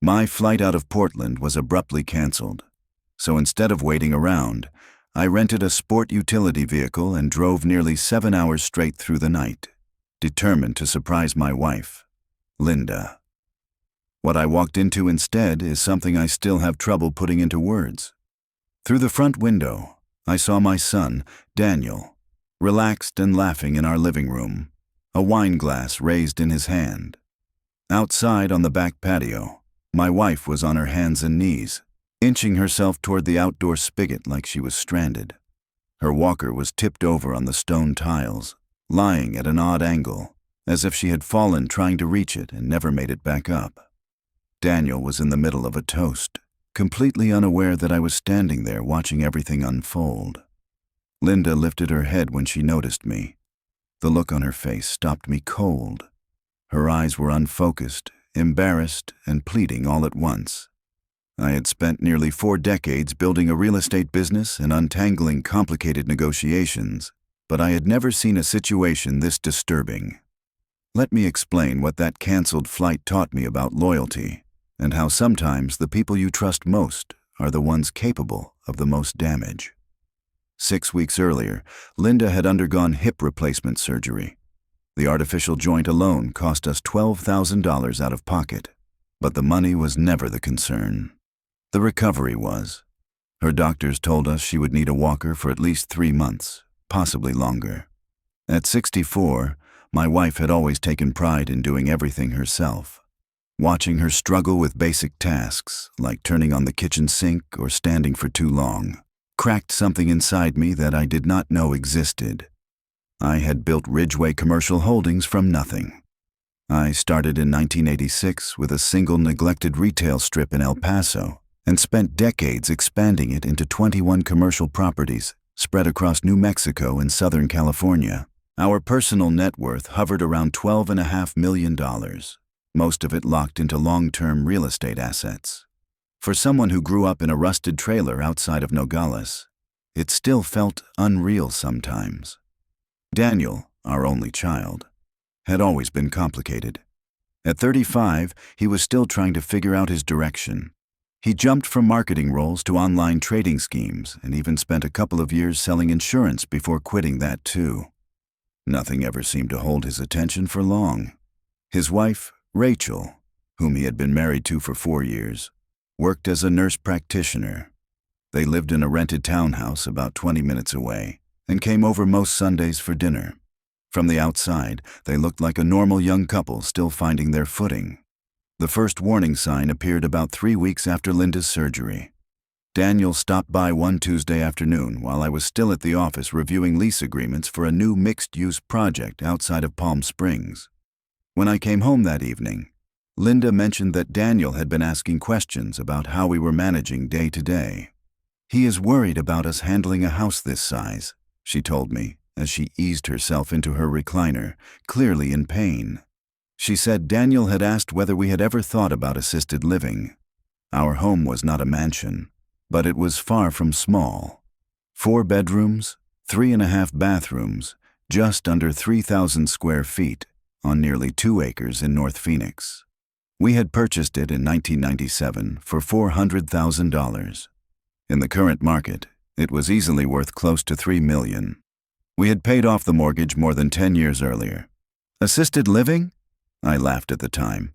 My flight out of Portland was abruptly canceled, so instead of waiting around, I rented a sport utility vehicle and drove nearly 7 hours straight through the night, determined to surprise my wife, Linda. What I walked into instead is something I still have trouble putting into words. Through the front window, I saw my son, Daniel, relaxed and laughing in our living room, a wine glass raised in his hand. Outside on the back patio, my wife was on her hands and knees, inching herself toward the outdoor spigot like she was stranded. Her walker was tipped over on the stone tiles, lying at an odd angle, as if she had fallen trying to reach it and never made it back up. Daniel was in the middle of a toast, completely unaware that I was standing there watching everything unfold. Linda lifted her head when she noticed me. The look on her face stopped me cold. Her eyes were unfocused, embarrassed, and pleading all at once. I had spent nearly 4 decades building a real estate business and untangling complicated negotiations, but I had never seen a situation this disturbing. Let me explain what that canceled flight taught me about loyalty, and how sometimes the people you trust most are the ones capable of the most damage. 6 weeks earlier, Linda had undergone hip replacement surgery. The artificial joint alone cost us $12,000 out of pocket, but the money was never the concern. The recovery was. Her doctors told us she would need a walker for at least 3 months, possibly longer. At 64, my wife had always taken pride in doing everything herself. Watching her struggle with basic tasks, like turning on the kitchen sink or standing for too long, cracked something inside me that I did not know existed. I had built Ridgeway Commercial Holdings from nothing. I started in 1986 with a single neglected retail strip in El Paso and spent decades expanding it into 21 commercial properties spread across New Mexico and Southern California. Our personal net worth hovered around $12.5 million, most of it locked into long-term real estate assets. For someone who grew up in a rusted trailer outside of Nogales, it still felt unreal sometimes. Daniel, our only child, had always been complicated. At 35, he was still trying to figure out his direction. He jumped from marketing roles to online trading schemes and even spent a couple of years selling insurance before quitting that too. Nothing ever seemed to hold his attention for long. His wife, Rachel, whom he had been married to for 4 years, worked as a nurse practitioner. They lived in a rented townhouse about 20 minutes away and came over most Sundays for dinner. From the outside, they looked like a normal young couple still finding their footing. The first warning sign appeared about 3 weeks after Linda's surgery. Daniel stopped by one Tuesday afternoon while I was still at the office reviewing lease agreements for a new mixed-use project outside of Palm Springs. When I came home that evening, Linda mentioned that Daniel had been asking questions about how we were managing day to day. "He is worried about us handling a house this size," she told me as she eased herself into her recliner, clearly in pain. She said Daniel had asked whether we had ever thought about assisted living. Our home was not a mansion, but it was far from small. 4 bedrooms, 3.5 bathrooms, just under 3,000 square feet, on nearly 2 acres in North Phoenix. We had purchased it in 1997 for $400,000. In the current market, it was easily worth close to $3 million. We had paid off the mortgage more than 10 years earlier. "Assisted living?" I laughed at the time.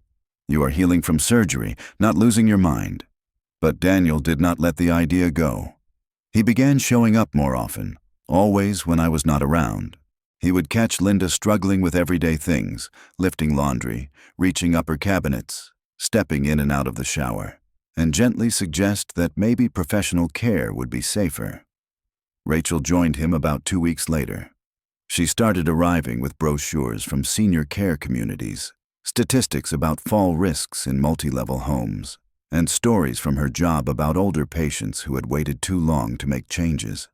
"You are healing from surgery, not losing your mind." But Daniel did not let the idea go. He began showing up more often, always when I was not around. He would catch Linda struggling with everyday things, lifting laundry, reaching upper cabinets, stepping in and out of the shower, and gently suggest that maybe professional care would be safer. Rachel joined him about 2 weeks later. She started arriving with brochures from senior care communities, statistics about fall risks in multi-level homes, and stories from her job about older patients who had waited too long to make changes.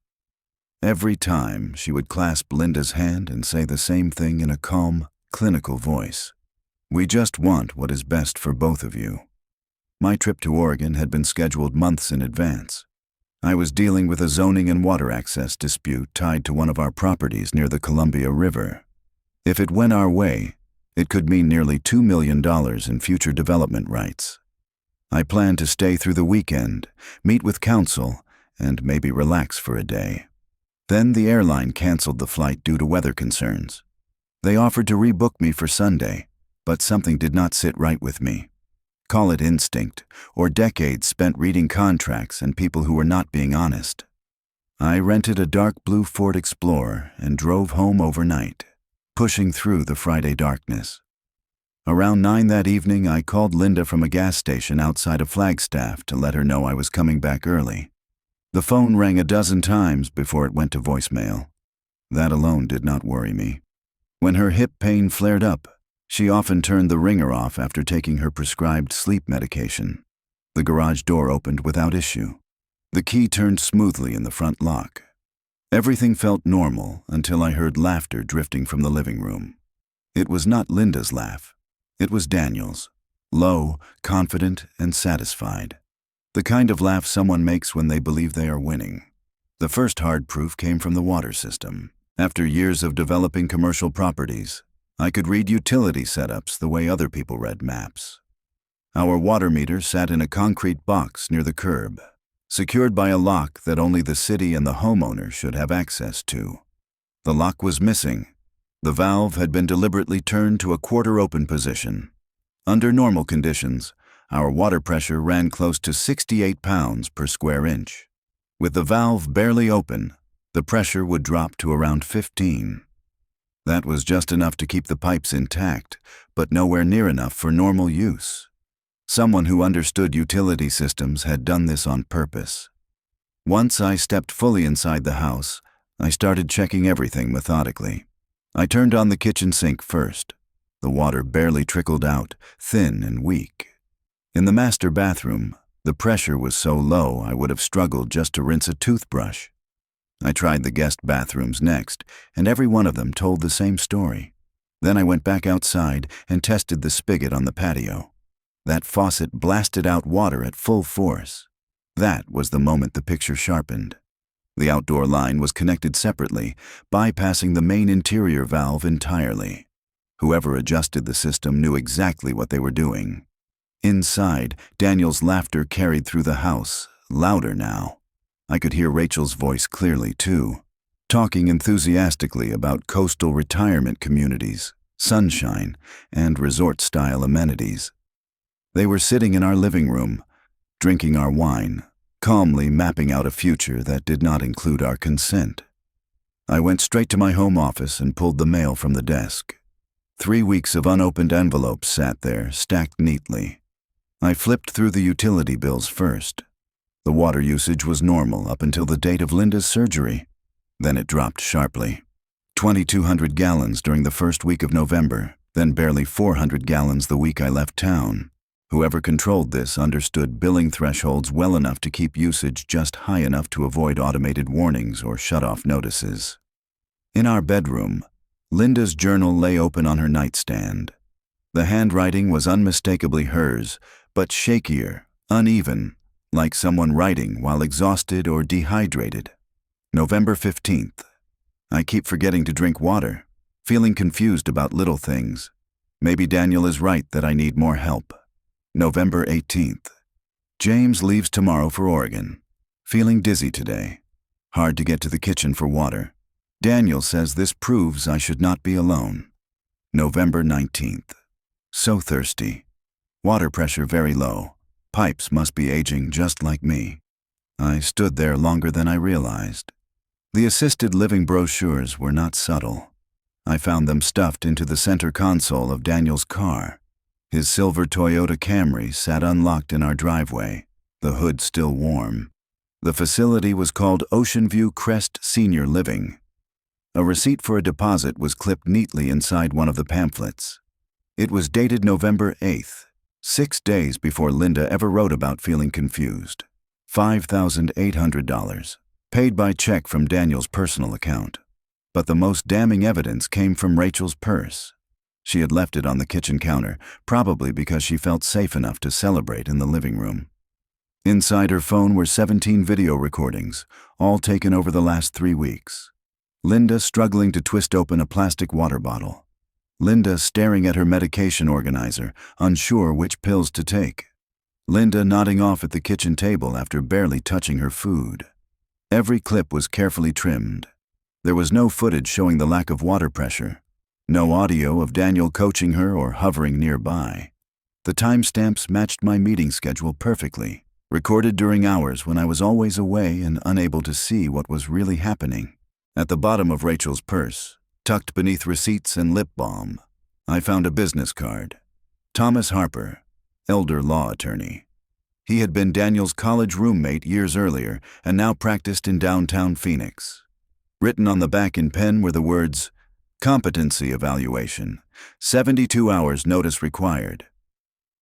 Every time, she would clasp Linda's hand and say the same thing in a calm, clinical voice. "We just want what is best for both of you." My trip to Oregon had been scheduled months in advance. I was dealing with a zoning and water access dispute tied to one of our properties near the Columbia River. If it went our way, it could mean nearly $2 million in future development rights. I planned to stay through the weekend, meet with counsel, and maybe relax for a day. Then the airline canceled the flight due to weather concerns. They offered to rebook me for Sunday, but something did not sit right with me. Call it instinct, or decades spent reading contracts and people who were not being honest. I rented a dark blue Ford Explorer and drove home overnight, pushing through the Friday darkness. Around 9 that evening, I called Linda from a gas station outside of Flagstaff to let her know I was coming back early. The phone rang a dozen times before it went to voicemail. That alone did not worry me. When her hip pain flared up, she often turned the ringer off after taking her prescribed sleep medication. The garage door opened without issue. The key turned smoothly in the front lock. Everything felt normal until I heard laughter drifting from the living room. It was not Linda's laugh. It was Daniel's, low, confident, and satisfied. The kind of laugh someone makes when they believe they are winning. The first hard proof came from the water system. After years of developing commercial properties, I could read utility setups the way other people read maps. Our water meter sat in a concrete box near the curb, secured by a lock that only the city and the homeowner should have access to. The lock was missing. The valve had been deliberately turned to a quarter-open position. Under normal conditions, our water pressure ran close to 68 pounds per square inch. With the valve barely open, the pressure would drop to around 15. That was just enough to keep the pipes intact, but nowhere near enough for normal use. Someone who understood utility systems had done this on purpose. Once I stepped fully inside the house, I started checking everything methodically. I turned on the kitchen sink first. The water barely trickled out, thin and weak. In the master bathroom, the pressure was so low I would have struggled just to rinse a toothbrush. I tried the guest bathrooms next, and every one of them told the same story. Then I went back outside and tested the spigot on the patio. That faucet blasted out water at full force. That was the moment the picture sharpened. The outdoor line was connected separately, bypassing the main interior valve entirely. Whoever adjusted the system knew exactly what they were doing. Inside, Daniel's laughter carried through the house, louder now. I could hear Rachel's voice clearly, too, talking enthusiastically about coastal retirement communities, sunshine, and resort-style amenities. They were sitting in our living room, drinking our wine, calmly mapping out a future that did not include our consent. I went straight to my home office and pulled the mail from the desk. 3 weeks of unopened envelopes sat there, stacked neatly. I flipped through the utility bills first. The water usage was normal up until the date of Linda's surgery. Then it dropped sharply. 2,200 gallons during the first week of November, then barely 400 gallons the week I left town. Whoever controlled this understood billing thresholds well enough to keep usage just high enough to avoid automated warnings or shut-off notices. In our bedroom, Linda's journal lay open on her nightstand. The handwriting was unmistakably hers, but shakier, uneven, like someone writing while exhausted or dehydrated. November 15th. I keep forgetting to drink water, feeling confused about little things. Maybe Daniel is right that I need more help. November 18th. James leaves tomorrow for Oregon. Feeling dizzy today. Hard to get to the kitchen for water. Daniel says this proves I should not be alone. November 19th. So thirsty. Water pressure very low. Pipes must be aging just like me. I stood there longer than I realized. The assisted living brochures were not subtle. I found them stuffed into the center console of Daniel's car. His silver Toyota Camry sat unlocked in our driveway, the hood still warm. The facility was called Ocean View Crest Senior Living. A receipt for a deposit was clipped neatly inside one of the pamphlets. It was dated November 8th, 6 days before Linda ever wrote about feeling confused. $5,800, paid by check from Daniel's personal account. But the most damning evidence came from Rachel's purse. She had left it on the kitchen counter, probably because she felt safe enough to celebrate in the living room. Inside her phone were 17 video recordings, all taken over the last 3 weeks. Linda struggling to twist open a plastic water bottle. Linda staring at her medication organizer, unsure which pills to take. Linda nodding off at the kitchen table after barely touching her food. Every clip was carefully trimmed. There was no footage showing the lack of water pressure, no audio of Daniel coaching her or hovering nearby. The timestamps matched my meeting schedule perfectly, recorded during hours when I was always away and unable to see what was really happening. At the bottom of Rachel's purse, tucked beneath receipts and lip balm, I found a business card. Thomas Harper, elder law attorney. He had been Daniel's college roommate years earlier and now practiced in downtown Phoenix. Written on the back in pen were the words, "Competency evaluation, 72 hours notice required."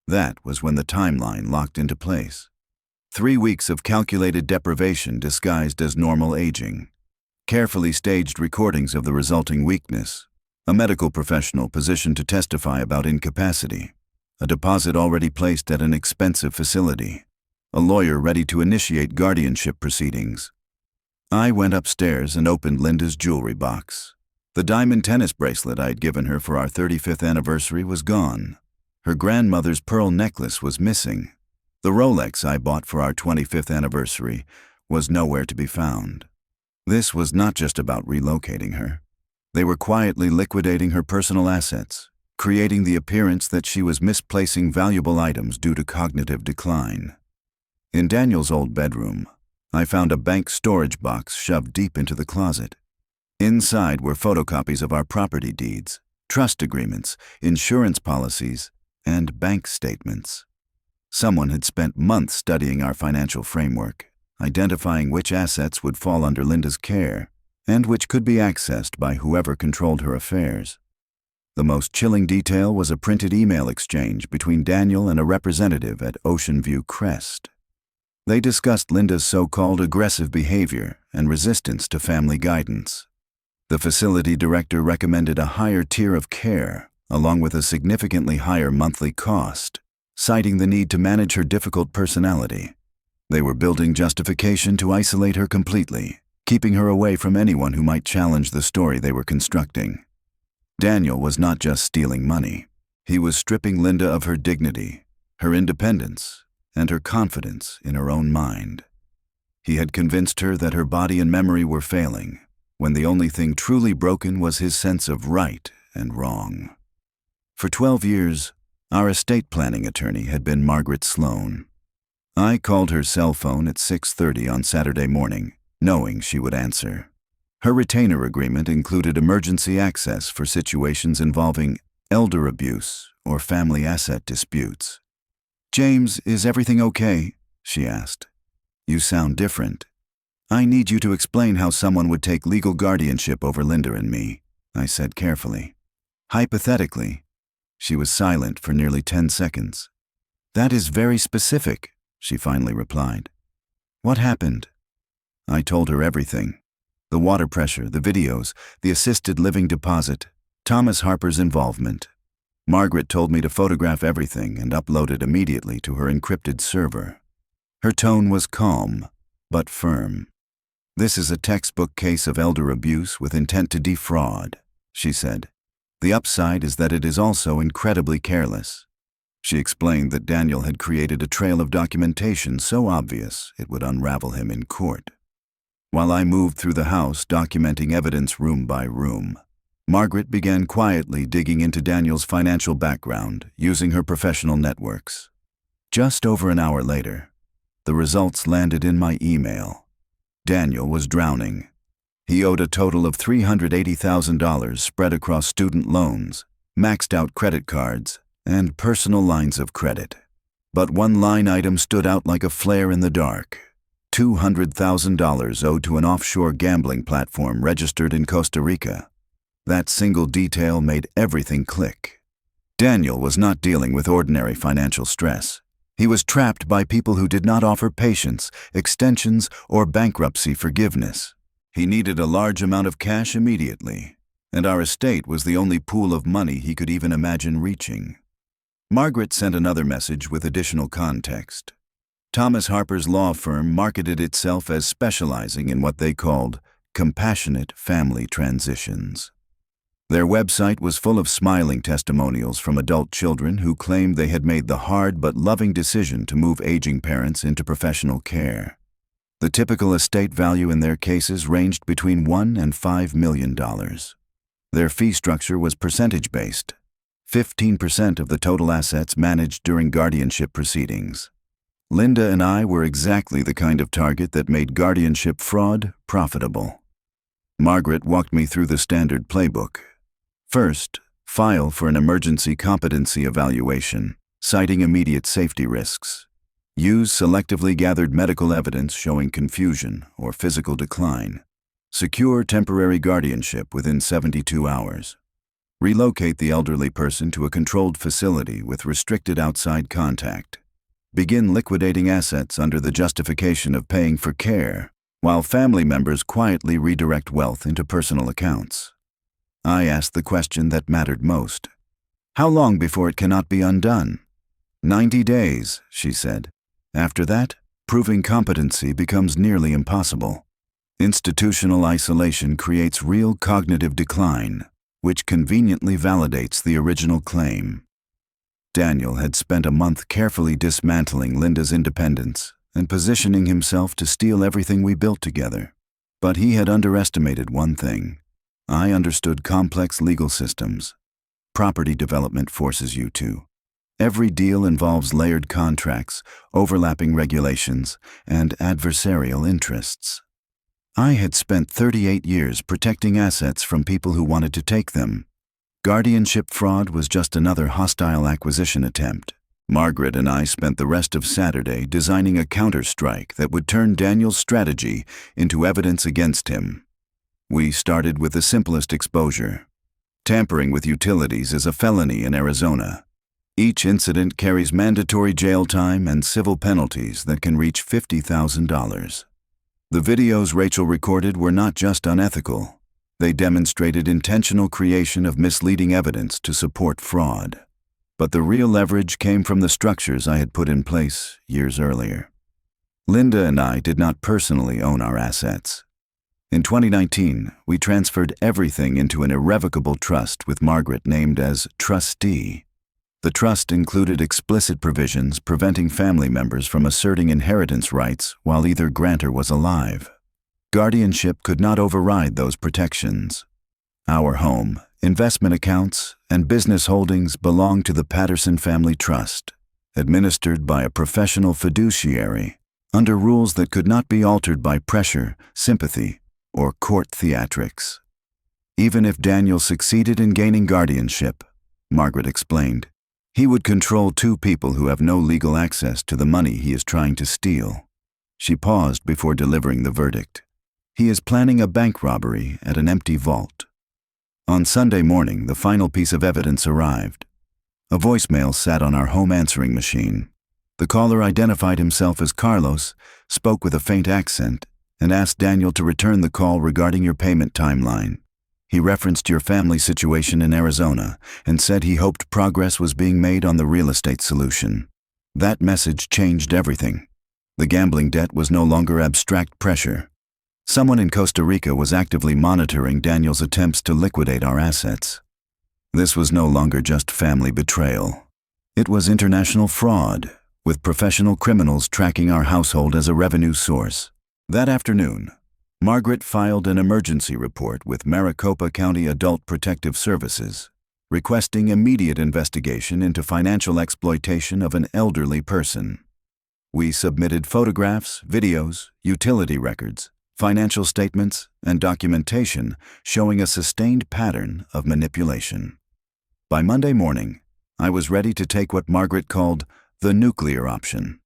That was when the timeline locked into place. 3 weeks of calculated deprivation disguised as normal aging. Carefully staged recordings of the resulting weakness. A medical professional positioned to testify about incapacity. A deposit already placed at an expensive facility. A lawyer ready to initiate guardianship proceedings. I went upstairs and opened Linda's jewelry box. The diamond tennis bracelet I'd given her for our 35th anniversary was gone. Her grandmother's pearl necklace was missing. The Rolex I bought for our 25th anniversary was nowhere to be found. This was not just about relocating her. They were quietly liquidating her personal assets, creating the appearance that she was misplacing valuable items due to cognitive decline. In Daniel's old bedroom, I found a bank storage box shoved deep into the closet. Inside were photocopies of our property deeds, trust agreements, insurance policies, and bank statements. Someone had spent months studying our financial framework, identifying which assets would fall under Linda's care and which could be accessed by whoever controlled her affairs. The most chilling detail was a printed email exchange between Daniel and a representative at Ocean View Crest. They discussed Linda's so-called aggressive behavior and resistance to family guidance. The facility director recommended a higher tier of care, along with a significantly higher monthly cost, citing the need to manage her difficult personality. They were building justification to isolate her completely, keeping her away from anyone who might challenge the story they were constructing. Daniel was not just stealing money. He was stripping Linda of her dignity, her independence, and her confidence in her own mind. He had convinced her that her body and memory were failing, when the only thing truly broken was his sense of right and wrong. For 12 years, our estate planning attorney had been Margaret Sloan. I called her cell phone at 6:30 on Saturday morning, knowing she would answer. Her retainer agreement included emergency access for situations involving elder abuse or family asset disputes. "James, is everything okay?" she asked. "You sound different." "I need you to explain how someone would take legal guardianship over Linda and me," I said carefully. "Hypothetically." She was silent for nearly 10 seconds. "That is very specific," she finally replied. "What happened?" I told her everything. The water pressure, the videos, the assisted living deposit, Thomas Harper's involvement. Margaret told me to photograph everything and upload it immediately to her encrypted server. Her tone was calm, but firm. "This is a textbook case of elder abuse with intent to defraud," she said. "The upside is that it is also incredibly careless." She explained that Daniel had created a trail of documentation so obvious it would unravel him in court. While I moved through the house documenting evidence room by room, Margaret began quietly digging into Daniel's financial background using her professional networks. Just over an hour later, the results landed in my email. Daniel was drowning. He owed a total of $380,000 spread across student loans, maxed out credit cards, and personal lines of credit. But one line item stood out like a flare in the dark. $200,000 owed to an offshore gambling platform registered in Costa Rica. That single detail made everything click. Daniel was not dealing with ordinary financial stress. He was trapped by people who did not offer patience, extensions, or bankruptcy forgiveness. He needed a large amount of cash immediately, and our estate was the only pool of money he could even imagine reaching. Margaret sent another message with additional context. Thomas Harper's law firm marketed itself as specializing in what they called compassionate family transitions. Their website was full of smiling testimonials from adult children who claimed they had made the hard but loving decision to move aging parents into professional care. The typical estate value in their cases ranged between $1 and $5 million. Their fee structure was percentage-based, 15% of the total assets managed during guardianship proceedings. Linda and I were exactly the kind of target that made guardianship fraud profitable. Margaret walked me through the standard playbook. First, file for an emergency competency evaluation, citing immediate safety risks. Use selectively gathered medical evidence showing confusion or physical decline. Secure temporary guardianship within 72 hours. Relocate the elderly person to a controlled facility with restricted outside contact. Begin liquidating assets under the justification of paying for care, while family members quietly redirect wealth into personal accounts. I asked the question that mattered most. How long before it cannot be undone? 90 days, she said. After that, proving competency becomes nearly impossible. Institutional isolation creates real cognitive decline, which conveniently validates the original claim. Daniel had spent a month carefully dismantling Linda's independence and positioning himself to steal everything we built together. But he had underestimated one thing. I understood complex legal systems. Property development forces you to. Every deal involves layered contracts, overlapping regulations, and adversarial interests. I had spent 38 years protecting assets from people who wanted to take them. Guardianship fraud was just another hostile acquisition attempt. Margaret and I spent the rest of Saturday designing a counter-strike that would turn Daniel's strategy into evidence against him. We started with the simplest exposure. Tampering with utilities is a felony in Arizona. Each incident carries mandatory jail time and civil penalties that can reach $50,000. The videos Rachel recorded were not just unethical. They demonstrated intentional creation of misleading evidence to support fraud. But the real leverage came from the structures I had put in place years earlier. Linda and I did not personally own our assets. In 2019, we transferred everything into an irrevocable trust with Margaret named as trustee. The trust included explicit provisions preventing family members from asserting inheritance rights while either grantor was alive. Guardianship could not override those protections. Our home, investment accounts, and business holdings belonged to the Patterson Family Trust, administered by a professional fiduciary, under rules that could not be altered by pressure, sympathy, or court theatrics. Even if Daniel succeeded in gaining guardianship, Margaret explained, he would control two people who have no legal access to the money he is trying to steal. She paused before delivering the verdict. He is planning a bank robbery at an empty vault. On Sunday morning, the final piece of evidence arrived. A voicemail sat on our home answering machine. The caller identified himself as Carlos, spoke with a faint accent, and asked Daniel to return the call regarding your payment timeline. He referenced your family situation in Arizona and said he hoped progress was being made on the real estate solution. That message changed everything. The gambling debt was no longer abstract pressure. Someone in Costa Rica was actively monitoring Daniel's attempts to liquidate our assets. This was no longer just family betrayal. It was international fraud, with professional criminals tracking our household as a revenue source. That afternoon, Margaret filed an emergency report with Maricopa County Adult Protective Services, requesting immediate investigation into financial exploitation of an elderly person. We submitted photographs, videos, utility records, financial statements, and documentation showing a sustained pattern of manipulation. By Monday morning, I was ready to take what Margaret called the nuclear option.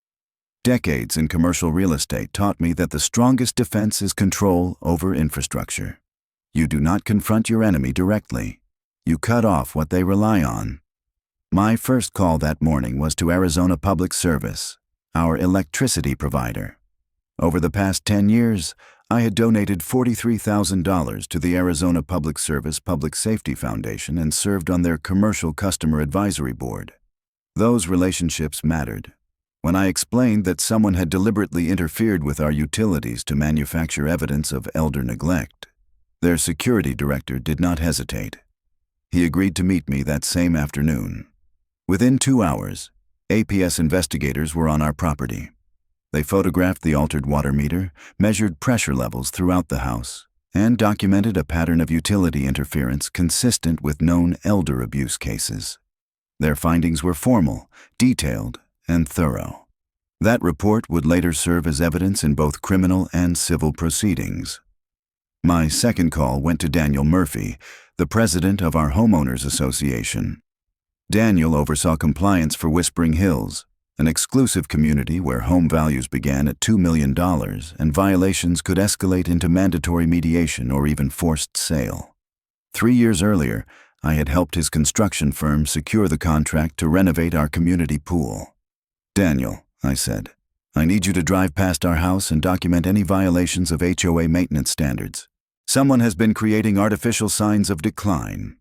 Decades in commercial real estate taught me that the strongest defense is control over infrastructure. You do not confront your enemy directly. You cut off what they rely on. My first call that morning was to Arizona Public Service, our electricity provider. Over the past 10 years, I had donated $43,000 to the Arizona Public Service Public Safety Foundation and served on their Commercial Customer Advisory Board. Those relationships mattered. When I explained that someone had deliberately interfered with our utilities to manufacture evidence of elder neglect, their security director did not hesitate. He agreed to meet me that same afternoon. Within 2 hours, APS investigators were on our property. They photographed the altered water meter, measured pressure levels throughout the house, and documented a pattern of utility interference consistent with known elder abuse cases. Their findings were formal, detailed, and thorough. That report would later serve as evidence in both criminal and civil proceedings. My second call went to Daniel Murphy, the president of our homeowners association. Daniel oversaw compliance for Whispering Hills, an exclusive community where home values began at $2 million and violations could escalate into mandatory mediation or even forced sale. 3 years earlier, I had helped his construction firm secure the contract to renovate our community pool. "Daniel," I said, "I need you to drive past our house and document any violations of HOA maintenance standards. Someone has been creating artificial signs of decline."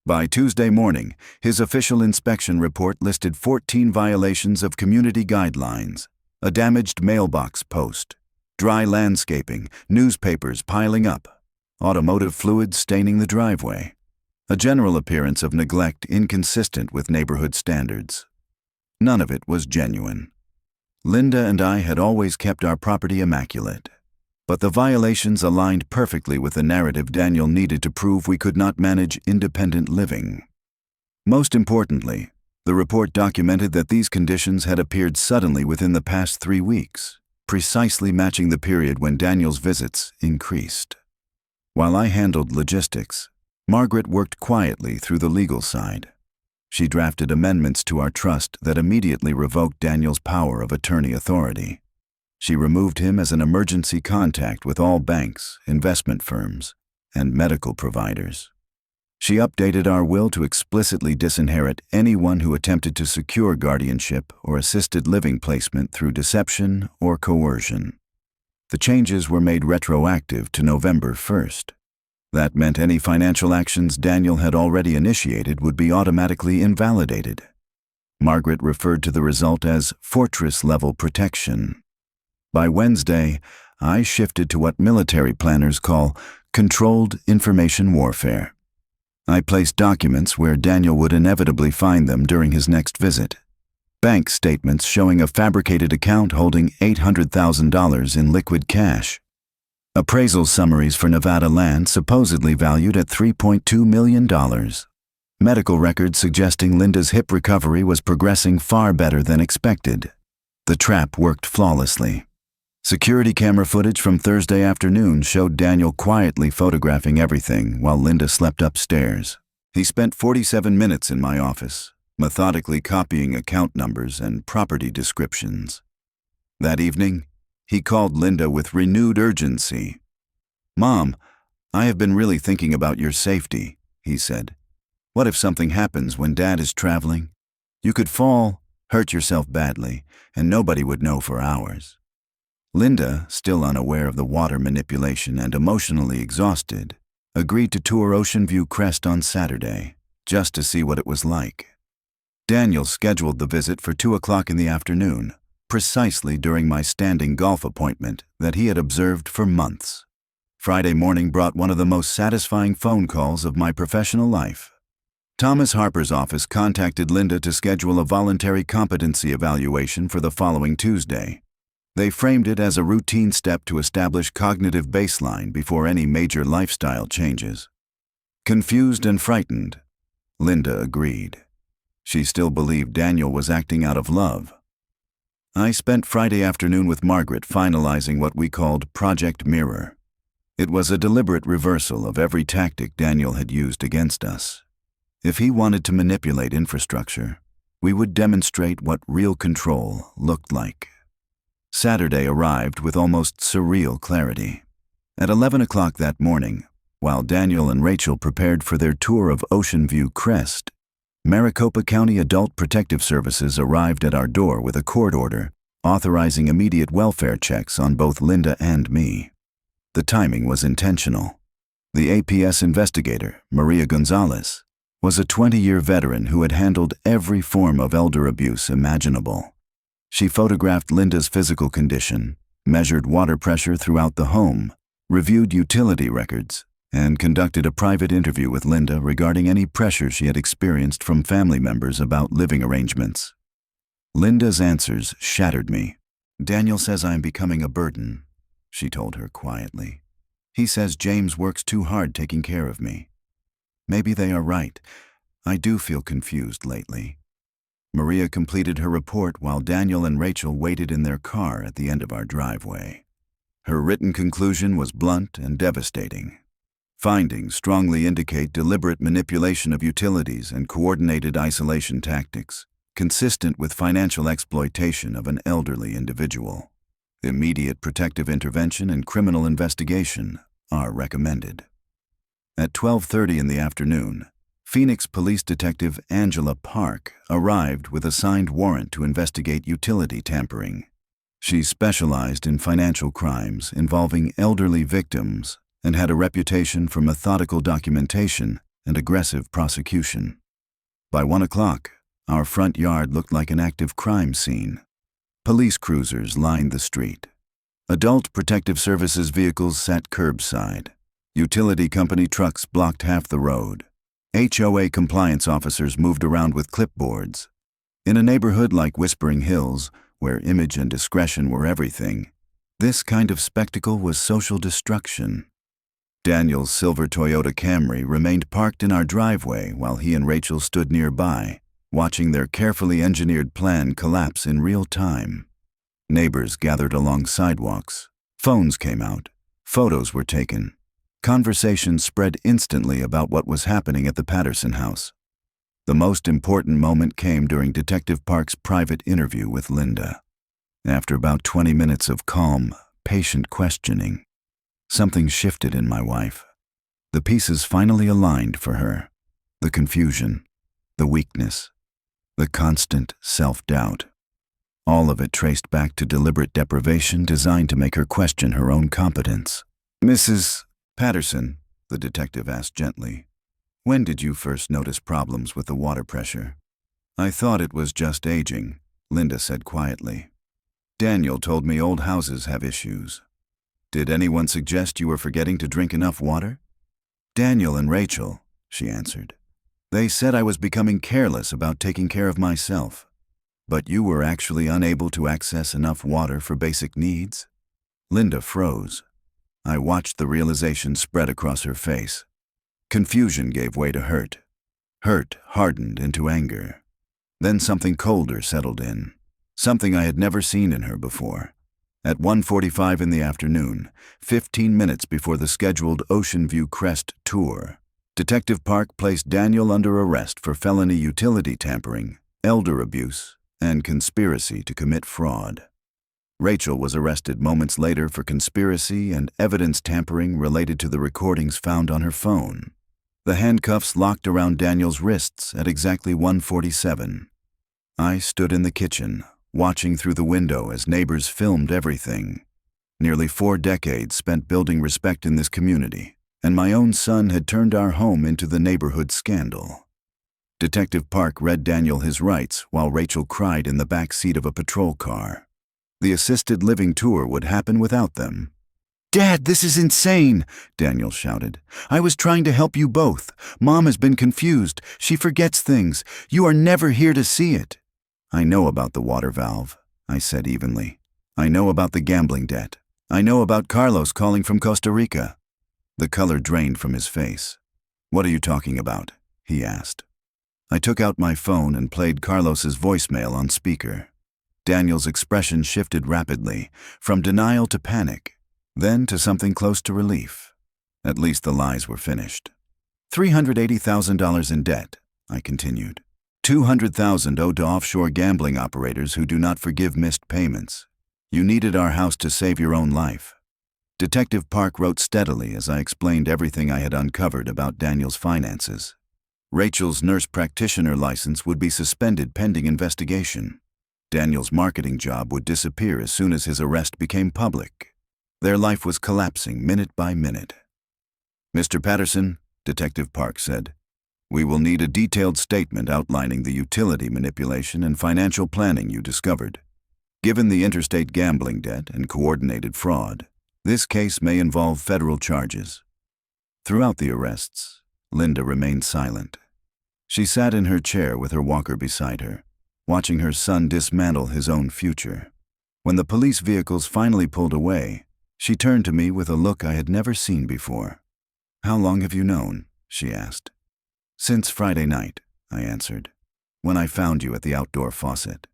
By Tuesday morning, his official inspection report listed 14 violations of community guidelines, a damaged mailbox post, dry landscaping, newspapers piling up, automotive fluid staining the driveway, a general appearance of neglect inconsistent with neighborhood standards. None of it was genuine. Linda and I had always kept our property immaculate, but the violations aligned perfectly with the narrative Daniel needed to prove we could not manage independent living. Most importantly, the report documented that these conditions had appeared suddenly within the past 3 weeks, precisely matching the period when Daniel's visits increased. While I handled logistics, Margaret worked quietly through the legal side. She drafted amendments to our trust that immediately revoked Daniel's power of attorney authority. She removed him as an emergency contact with all banks, investment firms, and medical providers. She updated our will to explicitly disinherit anyone who attempted to secure guardianship or assisted living placement through deception or coercion. The changes were made retroactive to November 1st. That meant any financial actions Daniel had already initiated would be automatically invalidated. Margaret referred to the result as fortress-level protection. By Wednesday, I shifted to what military planners call controlled information warfare. I placed documents where Daniel would inevitably find them during his next visit. Bank statements showing a fabricated account holding $800,000 in liquid cash. Appraisal summaries for Nevada land supposedly valued at $3.2 million. Medical records suggesting Linda's hip recovery was progressing far better than expected. The trap worked flawlessly. Security camera footage from Thursday afternoon showed Daniel quietly photographing everything while Linda slept upstairs. He spent 47 minutes in my office, methodically copying account numbers and property descriptions. That evening, he called Linda with renewed urgency. "Mom, I have been really thinking about your safety," he said. "What if something happens when Dad is traveling? You could fall, hurt yourself badly, and nobody would know for hours." Linda, still unaware of the water manipulation and emotionally exhausted, agreed to tour Ocean View Crest on Saturday, just to see what it was like. Daniel scheduled the visit for 2 o'clock in the afternoon, precisely during my standing golf appointment that he had observed for months. Friday morning brought one of the most satisfying phone calls of my professional life. Thomas Harper's office contacted Linda to schedule a voluntary competency evaluation for the following Tuesday. They framed it as a routine step to establish cognitive baseline before any major lifestyle changes. Confused and frightened, Linda agreed. She still believed Daniel was acting out of love. I spent Friday afternoon with Margaret finalizing what we called Project Mirror. It was a deliberate reversal of every tactic Daniel had used against us. If he wanted to manipulate infrastructure, we would demonstrate what real control looked like. Saturday arrived with almost surreal clarity. At 11 o'clock that morning, while Daniel and Rachel prepared for their tour of Ocean View Crest, Maricopa County Adult Protective Services arrived at our door with a court order authorizing immediate welfare checks on both Linda and me. The timing was intentional. The APS investigator, Maria Gonzalez, was a 20-year veteran who had handled every form of elder abuse imaginable. She photographed Linda's physical condition, measured water pressure throughout the home, reviewed utility records, and conducted a private interview with Linda regarding any pressure she had experienced from family members about living arrangements. Linda's answers shattered me. "Daniel says I am becoming a burden," she told her quietly. "He says James works too hard taking care of me. Maybe they are right. I do feel confused lately." Maria completed her report while Daniel and Rachel waited in their car at the end of our driveway. Her written conclusion was blunt and devastating. Findings strongly indicate deliberate manipulation of utilities and coordinated isolation tactics, consistent with financial exploitation of an elderly individual. Immediate protective intervention and criminal investigation are recommended. At 12:30 in the afternoon, Phoenix Police Detective Angela Park arrived with a signed warrant to investigate utility tampering. She specialized in financial crimes involving elderly victims and had a reputation for methodical documentation and aggressive prosecution. By 1 o'clock, our front yard looked like an active crime scene. Police cruisers lined the street. Adult Protective Services vehicles sat curbside. Utility company trucks blocked half the road. HOA compliance officers moved around with clipboards. In a neighborhood like Whispering Hills, where image and discretion were everything, this kind of spectacle was social destruction. Daniel's silver Toyota Camry remained parked in our driveway while he and Rachel stood nearby, watching their carefully engineered plan collapse in real time. Neighbors gathered along sidewalks. Phones came out. Photos were taken. Conversation spread instantly about what was happening at the Patterson house. The most important moment came during Detective Park's private interview with Linda. After about 20 minutes of calm, patient questioning, something shifted in my wife. The pieces finally aligned for her. The confusion, the weakness, the constant self-doubt. All of it traced back to deliberate deprivation designed to make her question her own competence. "Mrs. Patterson," the detective asked gently, "when did you first notice problems with the water pressure?" "I thought it was just aging," Linda said quietly. "Daniel told me old houses have issues." "Did anyone suggest you were forgetting to drink enough water?" "Daniel and Rachel," she answered. "They said I was becoming careless about taking care of myself. But you were actually unable to access enough water for basic needs?" Linda froze. I watched the realization spread across her face. Confusion gave way to hurt. Hurt hardened into anger. Then something colder settled in, something I had never seen in her before. At 1:45 in the afternoon, 15 minutes before the scheduled Ocean View Crest tour, Detective Park placed Daniel under arrest for felony utility tampering, elder abuse, and conspiracy to commit fraud. Rachel was arrested moments later for conspiracy and evidence tampering related to the recordings found on her phone. The handcuffs locked around Daniel's wrists at exactly 1:47. I stood in the kitchen, watching through the window as neighbors filmed everything. Nearly 4 decades spent building respect in this community, and my own son had turned our home into the neighborhood scandal. Detective Park read Daniel his rights while Rachel cried in the back seat of a patrol car. The assisted living tour would happen without them. "Dad, this is insane!" Daniel shouted. "I was trying to help you both. Mom has been confused. She forgets things. You are never here to see it." "I know about the water valve," I said evenly. "I know about the gambling debt. I know about Carlos calling from Costa Rica." The color drained from his face. "What are you talking about?" he asked. I took out my phone and played Carlos's voicemail on speaker. Daniel's expression shifted rapidly, from denial to panic, then to something close to relief. At least the lies were finished. $380,000 in debt, I continued. $200,000 owed to offshore gambling operators who do not forgive missed payments. You needed our house to save your own life. Detective Park wrote steadily as I explained everything I had uncovered about Daniel's finances. Rachel's nurse practitioner license would be suspended pending investigation. Daniel's marketing job would disappear as soon as his arrest became public. Their life was collapsing minute by minute. "Mr. Patterson," Detective Park said, "we will need a detailed statement outlining the utility manipulation and financial planning you discovered. Given the interstate gambling debt and coordinated fraud, this case may involve federal charges." Throughout the arrests, Linda remained silent. She sat in her chair with her walker beside her, watching her son dismantle his own future. When the police vehicles finally pulled away, she turned to me with a look I had never seen before. "How long have you known?" she asked. "Since Friday night," I answered, "when I found you at the outdoor faucet."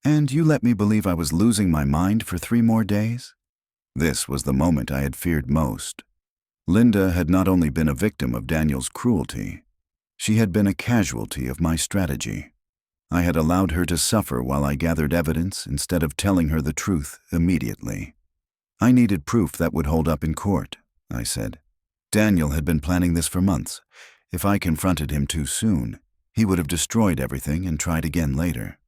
"And you let me believe I was losing my mind for 3 more days?" This was the moment I had feared most. Linda had not only been a victim of Daniel's cruelty, she had been a casualty of my strategy. I had allowed her to suffer while I gathered evidence instead of telling her the truth immediately. "I needed proof that would hold up in court," I said. "Daniel had been planning this for months. If I confronted him too soon, he would have destroyed everything and tried again later."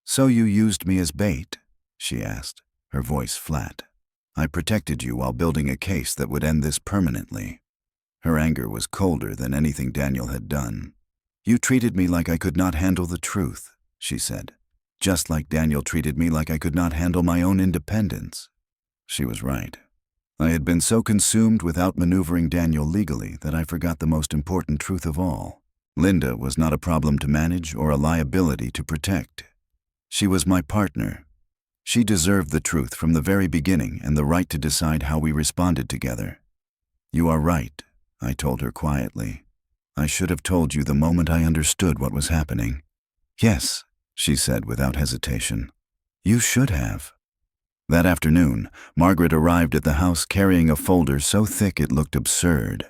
"So you used me as bait?" she asked, her voice flat. "I protected you while building a case that would end this permanently." Her anger was colder than anything Daniel had done. "You treated me like I could not handle the truth," she said, "just like Daniel treated me like I could not handle my own independence." She was right. I had been so consumed with outmaneuvering Daniel legally that I forgot the most important truth of all. Linda was not a problem to manage or a liability to protect. She was my partner. She deserved the truth from the very beginning and the right to decide how we responded together. "You are right," I told her quietly. "I should have told you the moment I understood what was happening." "Yes," she said without hesitation. "You should have." That afternoon, Margaret arrived at the house carrying a folder so thick it looked absurd.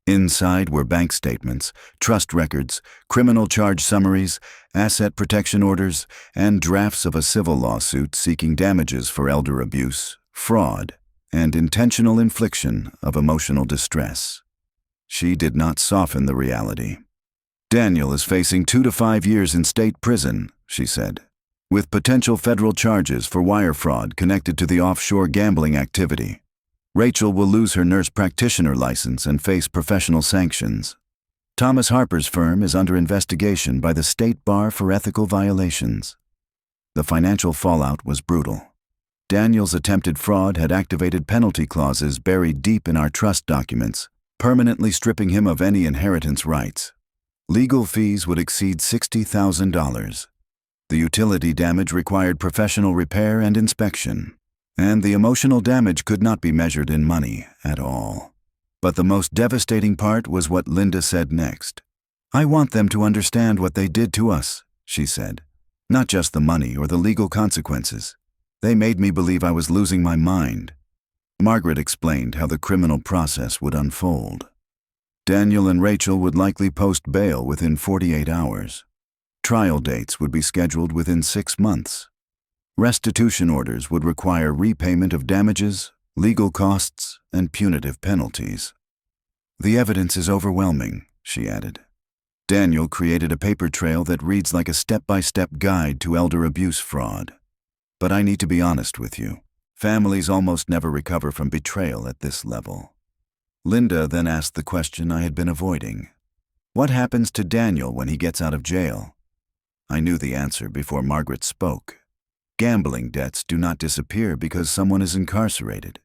Inside were bank statements, trust records, criminal charge summaries, asset protection orders, and drafts of a civil lawsuit seeking damages for elder abuse, fraud, and intentional infliction of emotional distress. She did not soften the reality. "Daniel is facing 2 to 5 years in state prison," she said, "with potential federal charges for wire fraud connected to the offshore gambling activity. Rachel will lose her nurse practitioner license and face professional sanctions. Thomas Harper's firm is under investigation by the State Bar for ethical violations." The financial fallout was brutal. Daniel's attempted fraud had activated penalty clauses buried deep in our trust documents, permanently stripping him of any inheritance rights. Legal fees would exceed $60,000. The utility damage required professional repair and inspection, and the emotional damage could not be measured in money at all. But the most devastating part was what Linda said next. "I want them to understand what they did to us," she said. "Not just the money or the legal consequences. They made me believe I was losing my mind." Margaret explained how the criminal process would unfold. Daniel and Rachel would likely post bail within 48 hours. Trial dates would be scheduled within 6 months. Restitution orders would require repayment of damages, legal costs, and punitive penalties. "The evidence is overwhelming," she added. "Daniel created a paper trail that reads like a step-by-step guide to elder abuse fraud. But I need to be honest with you. Families almost never recover from betrayal at this level." Linda then asked the question I had been avoiding. "What happens to Daniel when he gets out of jail?" I knew the answer before Margaret spoke. Gambling debts do not disappear because someone is incarcerated.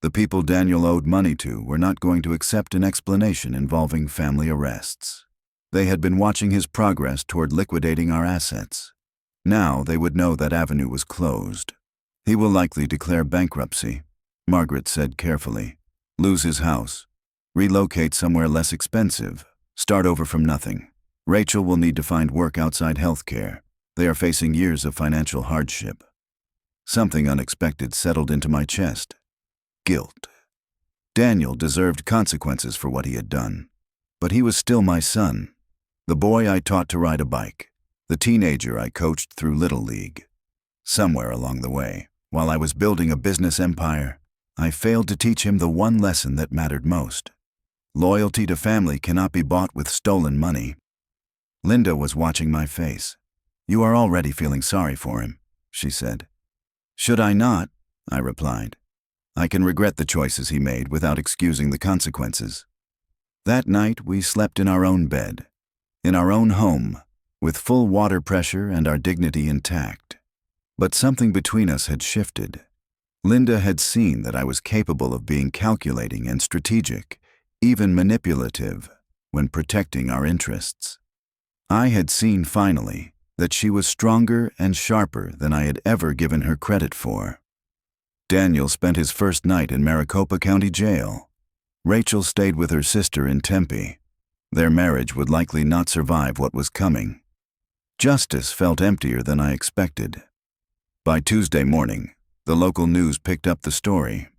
The people Daniel owed money to were not going to accept an explanation involving family arrests. They had been watching his progress toward liquidating our assets. Now they would know that avenue was closed. "He will likely declare bankruptcy," Margaret said carefully. "Lose his house, relocate somewhere less expensive, start over from nothing. Rachel will need to find work outside healthcare. They are facing years of financial hardship." Something unexpected settled into my chest. Guilt. Daniel deserved consequences for what he had done. But he was still my son. The boy I taught to ride a bike. The teenager I coached through Little League. Somewhere along the way, while I was building a business empire, I failed to teach him the one lesson that mattered most. Loyalty to family cannot be bought with stolen money. Linda was watching my face. "You are already feeling sorry for him," she said. "Should I not?" I replied. "I can regret the choices he made without excusing the consequences." That night we slept in our own bed, in our own home, with full water pressure and our dignity intact. But something between us had shifted. Linda had seen that I was capable of being calculating and strategic, even manipulative, when protecting our interests. I had seen finally that she was stronger and sharper than I had ever given her credit for. Daniel spent his first night in Maricopa County Jail. Rachel stayed with her sister in Tempe. Their marriage would likely not survive what was coming. Justice felt emptier than I expected. By Tuesday morning, the local news picked up the story.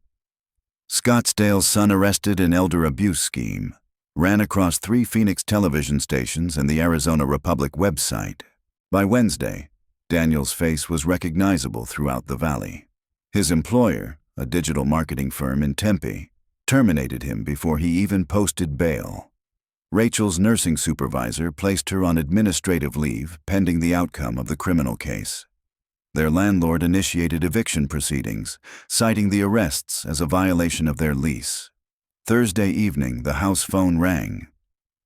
Scottsdale's son arrested in elder abuse scheme, ran across 3 Phoenix television stations and the Arizona Republic website. By Wednesday, Daniel's face was recognizable throughout the valley. His employer, a digital marketing firm in Tempe, terminated him before he even posted bail. Rachel's nursing supervisor placed her on administrative leave pending the outcome of the criminal case. Their landlord initiated eviction proceedings, citing the arrests as a violation of their lease. Thursday evening, the house phone rang.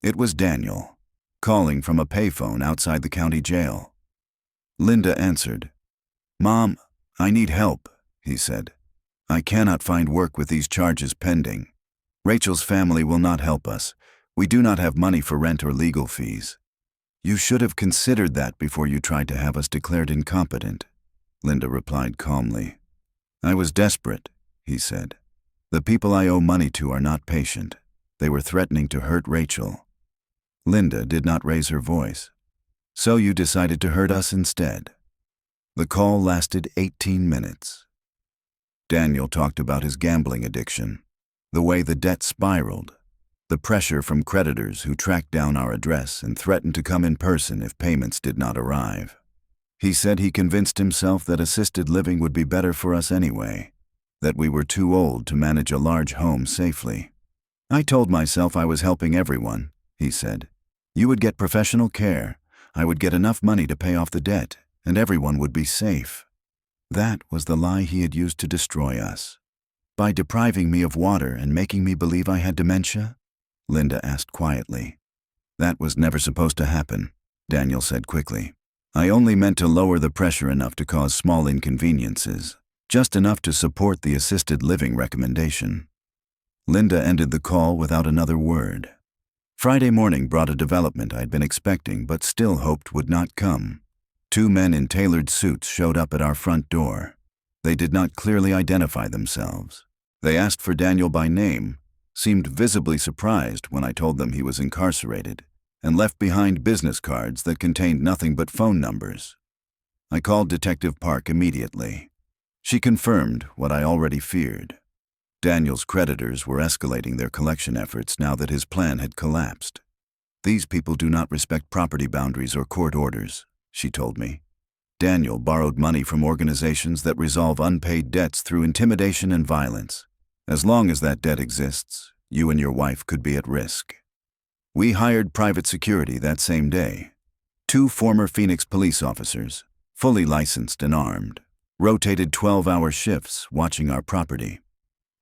It was Daniel, calling from a payphone outside the county jail. Linda answered. "Mom, I need help," he said. "I cannot find work with these charges pending. Rachel's family will not help us. We do not have money for rent or legal fees." "You should have considered that before you tried to have us declared incompetent," Linda replied calmly. "I was desperate," he said. "The people I owe money to are not patient. They were threatening to hurt Rachel." Linda did not raise her voice. "So you decided to hurt us instead." The call lasted 18 minutes. Daniel talked about his gambling addiction, the way the debt spiraled, the pressure from creditors who tracked down our address and threatened to come in person if payments did not arrive. He said he convinced himself that assisted living would be better for us anyway, that we were too old to manage a large home safely. "I told myself I was helping everyone," he said. "You would get professional care, I would get enough money to pay off the debt, and everyone would be safe." That was the lie he had used to destroy us. "By depriving me of water and making me believe I had dementia?" Linda asked quietly. "That was never supposed to happen," Daniel said quickly. "I only meant to lower the pressure enough to cause small inconveniences, just enough to support the assisted living recommendation." Linda ended the call without another word. Friday morning brought a development I'd been expecting but still hoped would not come. 2 men in tailored suits showed up at our front door. They did not clearly identify themselves. They asked for Daniel by name, seemed visibly surprised when I told them he was incarcerated, and left behind business cards that contained nothing but phone numbers. I called Detective Park immediately. She confirmed what I already feared. Daniel's creditors were escalating their collection efforts now that his plan had collapsed. "These people do not respect property boundaries or court orders," she told me. "Daniel borrowed money from organizations that resolve unpaid debts through intimidation and violence. As long as that debt exists, you and your wife could be at risk." We hired private security that same day. 2 former Phoenix police officers, fully licensed and armed, rotated 12-hour shifts watching our property.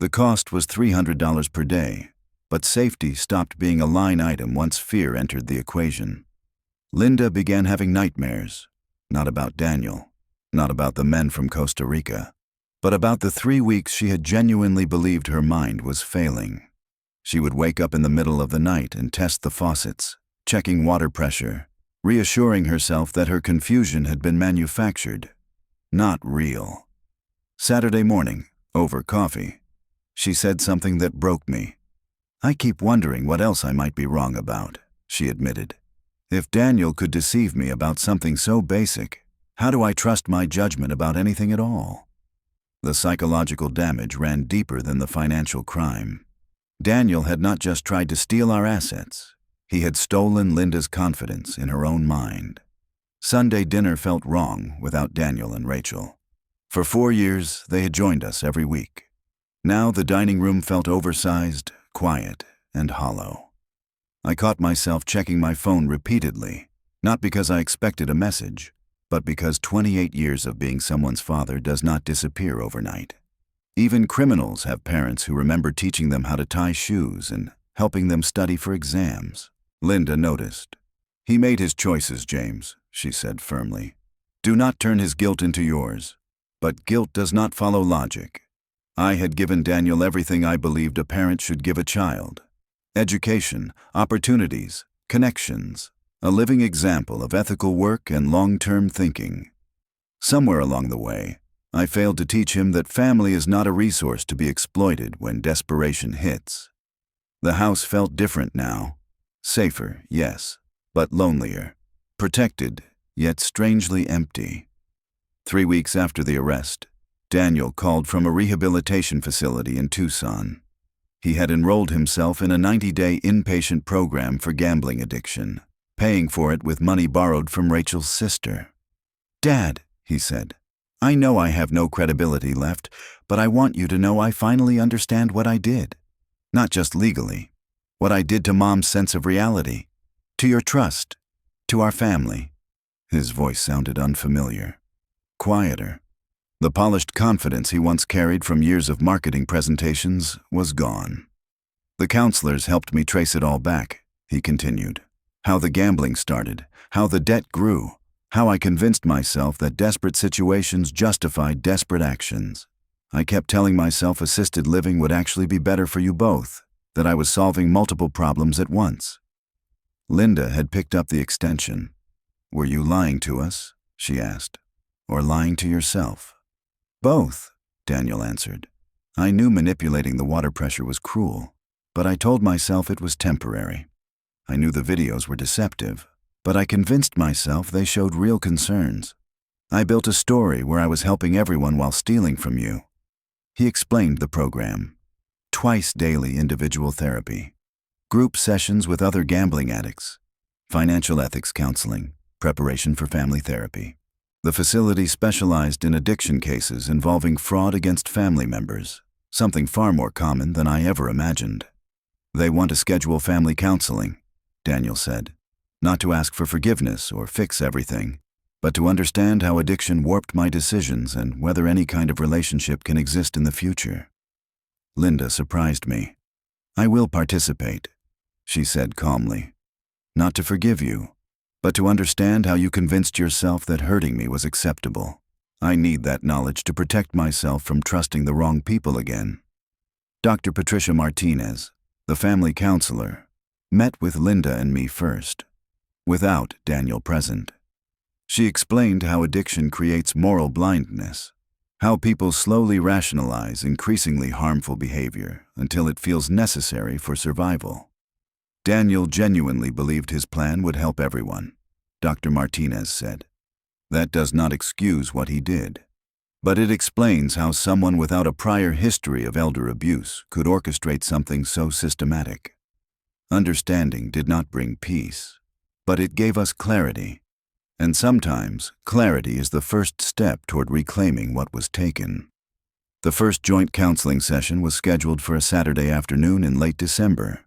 The cost was $300 per day, but safety stopped being a line item once fear entered the equation. Linda began having nightmares, not about Daniel, not about the men from Costa Rica, but about the 3 weeks she had genuinely believed her mind was failing. She would wake up in the middle of the night and test the faucets, checking water pressure, reassuring herself that her confusion had been manufactured, not real. Saturday morning, over coffee, she said something that broke me. "I keep wondering what else I might be wrong about," she admitted. "If Daniel could deceive me about something so basic, how do I trust my judgment about anything at all?" The psychological damage ran deeper than the financial crime. Daniel had not just tried to steal our assets. He had stolen Linda's confidence in her own mind. Sunday dinner felt wrong without Daniel and Rachel. For 4 years, they had joined us every week. Now the dining room felt oversized, quiet, and hollow. I caught myself checking my phone repeatedly, not because I expected a message, but because 28 years of being someone's father does not disappear overnight. Even criminals have parents who remember teaching them how to tie shoes and helping them study for exams. Linda noticed. "He made his choices, James," she said firmly. "Do not turn his guilt into yours. But guilt does not follow logic. I had given Daniel everything I believed a parent should give a child. education, opportunities, connections, a living example of ethical work and long-term thinking. Somewhere along the way, I failed to teach him that family is not a resource to be exploited when desperation hits. The house felt different now. Safer, yes, but lonelier. Protected, yet strangely empty. 3 weeks after the arrest, Daniel called from a rehabilitation facility in Tucson. He had enrolled himself in a 90-day inpatient program for gambling addiction, paying for it with money borrowed from Rachel's sister. "Dad," he said, "I know I have no credibility left, but I want you to know I finally understand what I did. Not just legally. What I did to Mom's sense of reality, to your trust, to our family." His voice sounded unfamiliar, quieter. The polished confidence he once carried from years of marketing presentations was gone. "The counselors helped me trace it all back," he continued. "How the gambling started, how the debt grew, how I convinced myself that desperate situations justified desperate actions. I kept telling myself assisted living would actually be better for you both, that I was solving multiple problems at once." Linda had picked up the extension. "Were you lying to us?" she asked. "Or lying to yourself?" "Both," Daniel answered. "I knew manipulating the water pressure was cruel, but I told myself it was temporary. I knew the videos were deceptive, but I convinced myself they showed real concerns. I built a story where I was helping everyone while stealing from you." He explained the program. Twice daily individual therapy, group sessions with other gambling addicts, financial ethics counseling, preparation for family therapy. The facility specialized in addiction cases involving fraud against family members, something far more common than I ever imagined. "They want to schedule family counseling," Daniel said. "Not to ask for forgiveness or fix everything, but to understand how addiction warped my decisions and whether any kind of relationship can exist in the future." Linda surprised me. "I will participate," she said calmly. "Not to forgive you, but to understand how you convinced yourself that hurting me was acceptable. I need that knowledge to protect myself from trusting the wrong people again." Dr. Patricia Martinez, the family counselor, met with Linda and me first, without Daniel present. She explained how addiction creates moral blindness, how people slowly rationalize increasingly harmful behavior until it feels necessary for survival. Daniel genuinely believed his plan would help everyone, Dr. Martinez said. "That does not excuse what he did, but it explains how someone without a prior history of elder abuse could orchestrate something so systematic. Understanding did not bring peace, but it gave us clarity. And sometimes, clarity is the first step toward reclaiming what was taken." The first joint counseling session was scheduled for a Saturday afternoon in late December.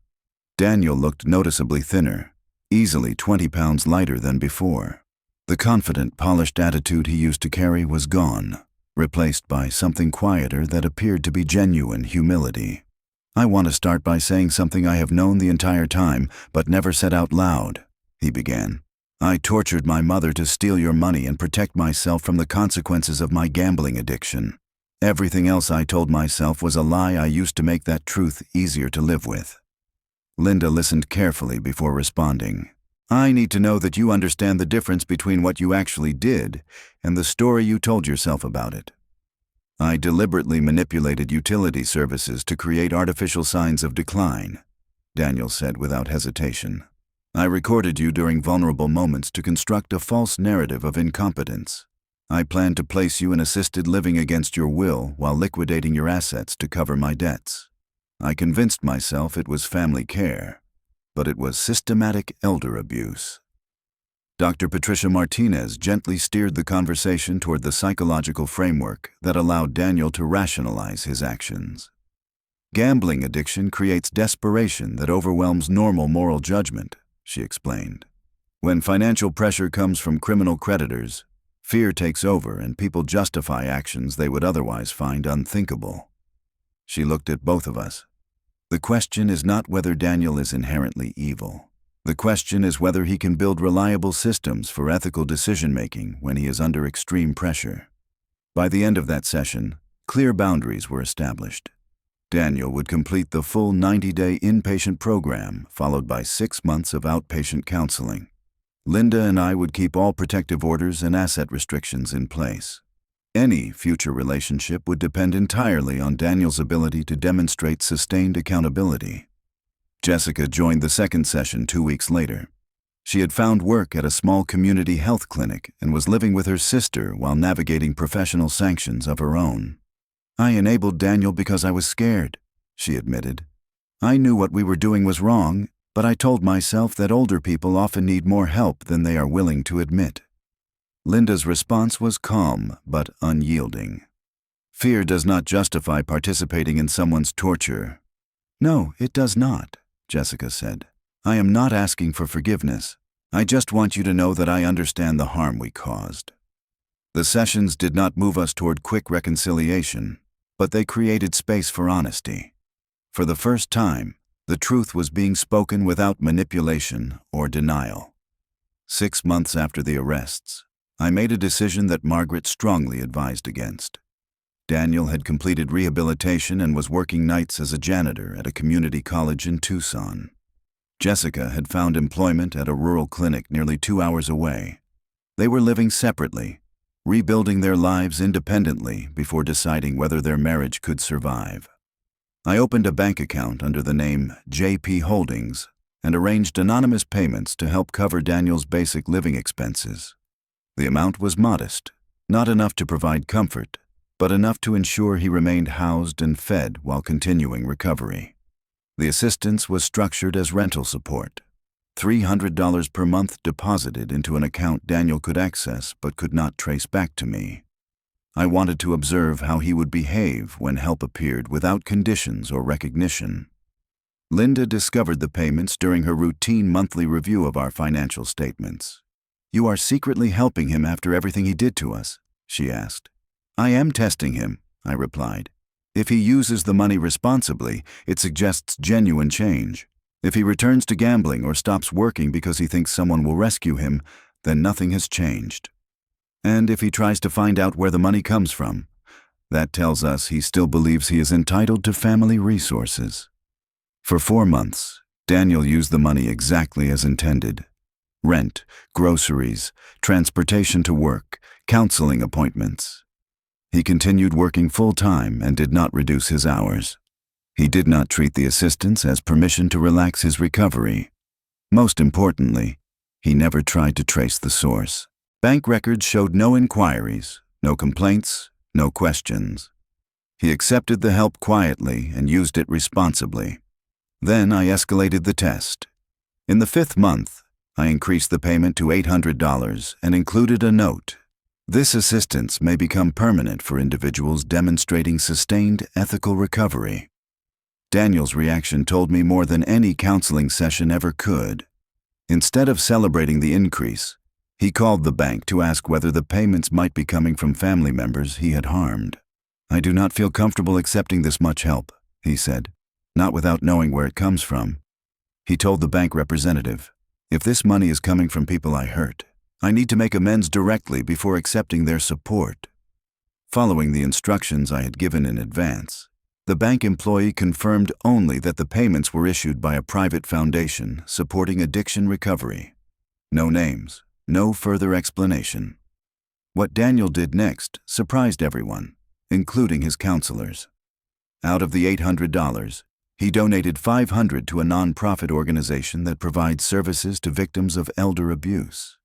Daniel looked noticeably thinner, easily 20 pounds lighter than before. The confident, polished attitude he used to carry was gone, replaced by something quieter that appeared to be genuine humility. "I want to start by saying something I have known the entire time, but never said out loud," he began. "I tortured my mother to steal your money and protect myself from the consequences of my gambling addiction. Everything else I told myself was a lie I used to make that truth easier to live with." Linda listened carefully before responding. "I need to know that you understand the difference between what you actually did and the story you told yourself about it." "I deliberately manipulated utility services to create artificial signs of decline," Daniel said without hesitation. "I recorded you during vulnerable moments to construct a false narrative of incompetence. I planned to place you in assisted living against your will while liquidating your assets to cover my debts. I convinced myself it was family care, but it was systematic elder abuse." Dr. Patricia Martinez gently steered the conversation toward the psychological framework that allowed Daniel to rationalize his actions. "Gambling addiction creates desperation that overwhelms normal moral judgment," she explained. "When financial pressure comes from criminal creditors, fear takes over and people justify actions they would otherwise find unthinkable." She looked at both of us. "The question is not whether Daniel is inherently evil. The question is whether he can build reliable systems for ethical decision-making when he is under extreme pressure." By the end of that session, clear boundaries were established. Daniel would complete the full 90-day inpatient program, followed by 6 months of outpatient counseling. Linda and I would keep all protective orders and asset restrictions in place. Any future relationship would depend entirely on Daniel's ability to demonstrate sustained accountability. Jessica joined the second session 2 weeks later. She had found work at a small community health clinic and was living with her sister while navigating professional sanctions of her own. "I enabled Daniel because I was scared," she admitted. "I knew what we were doing was wrong, but I told myself that older people often need more help than they are willing to admit." Linda's response was calm but unyielding. "Fear does not justify participating in someone's torture." "No, it does not," Jessica said. "I am not asking for forgiveness. I just want you to know that I understand the harm we caused." The sessions did not move us toward quick reconciliation, but they created space for honesty. For the first time, the truth was being spoken without manipulation or denial. 6 months after the arrests, I made a decision that Margaret strongly advised against. Daniel had completed rehabilitation and was working nights as a janitor at a community college in Tucson. Jessica had found employment at a rural clinic nearly 2 hours away. They were living separately, rebuilding their lives independently before deciding whether their marriage could survive. I opened a bank account under the name JP Holdings and arranged anonymous payments to help cover Daniel's basic living expenses. The amount was modest, not enough to provide comfort, but enough to ensure he remained housed and fed while continuing recovery. The assistance was structured as rental support, $300 per month deposited into an account Daniel could access but could not trace back to me. I wanted to observe how he would behave when help appeared without conditions or recognition. Linda discovered the payments during her routine monthly review of our financial statements. "You are secretly helping him after everything he did to us?" she asked. "I am testing him," I replied. "If he uses the money responsibly, it suggests genuine change. If he returns to gambling or stops working because he thinks someone will rescue him, then nothing has changed. And if he tries to find out where the money comes from, that tells us he still believes he is entitled to family resources." For 4 months, Daniel used the money exactly as intended. Rent, groceries, transportation to work, counseling appointments. He continued working full-time and did not reduce his hours. He did not treat the assistance as permission to relax his recovery. Most importantly, he never tried to trace the source. Bank records showed no inquiries, no complaints, no questions. He accepted the help quietly and used it responsibly. Then I escalated the test. In the 5th month, I increased the payment to $800 and included a note. "This assistance may become permanent for individuals demonstrating sustained ethical recovery." Daniel's reaction told me more than any counseling session ever could. Instead of celebrating the increase, he called the bank to ask whether the payments might be coming from family members he had harmed. "I do not feel comfortable accepting this much help," he said, "not without knowing where it comes from." He told the bank representative, "If this money is coming from people I hurt, I need to make amends directly before accepting their support." Following the instructions I had given in advance, the bank employee confirmed only that the payments were issued by a private foundation supporting addiction recovery. No names, no further explanation. What Daniel did next surprised everyone, including his counselors. Out of the $800, he donated $500 to a nonprofit organization that provides services to victims of elder abuse.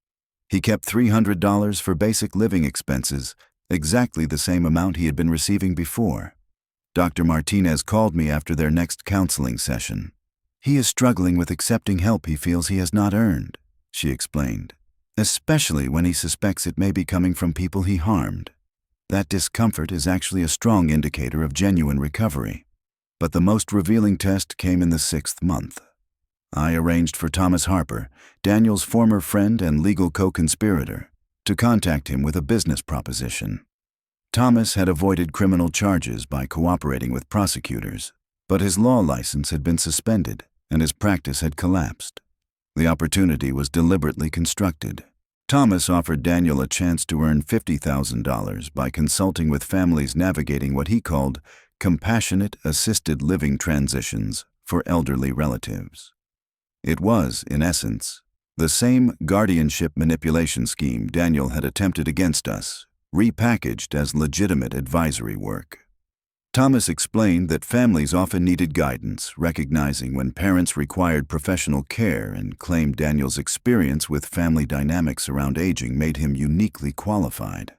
He kept $300 for basic living expenses, exactly the same amount he had been receiving before. Dr. Martinez called me after their next counseling session. "He is struggling with accepting help he feels he has not earned," she explained, "especially when he suspects it may be coming from people he harmed. That discomfort is actually a strong indicator of genuine recovery." But the most revealing test came in the 6th month. I arranged for Thomas Harper, Daniel's former friend and legal co-conspirator, to contact him with a business proposition. Thomas had avoided criminal charges by cooperating with prosecutors, but his law license had been suspended and his practice had collapsed. The opportunity was deliberately constructed. Thomas offered Daniel a chance to earn $50,000 by consulting with families navigating what he called compassionate assisted living transitions for elderly relatives. It was, in essence, the same guardianship manipulation scheme Daniel had attempted against us, repackaged as legitimate advisory work. Thomas explained that families often needed guidance, recognizing when parents required professional care, and claimed Daniel's experience with family dynamics around aging made him uniquely qualified.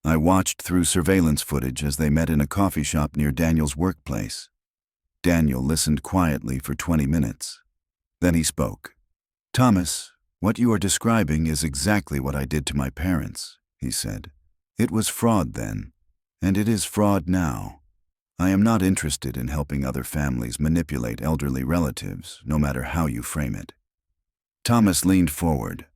I watched through surveillance footage as they met in a coffee shop near Daniel's workplace. Daniel listened quietly for 20 minutes. Then he spoke. "Thomas, what you are describing is exactly what I did to my parents," he said. "It was fraud then, and it is fraud now. I am not interested in helping other families manipulate elderly relatives, no matter how you frame it." Thomas leaned forward.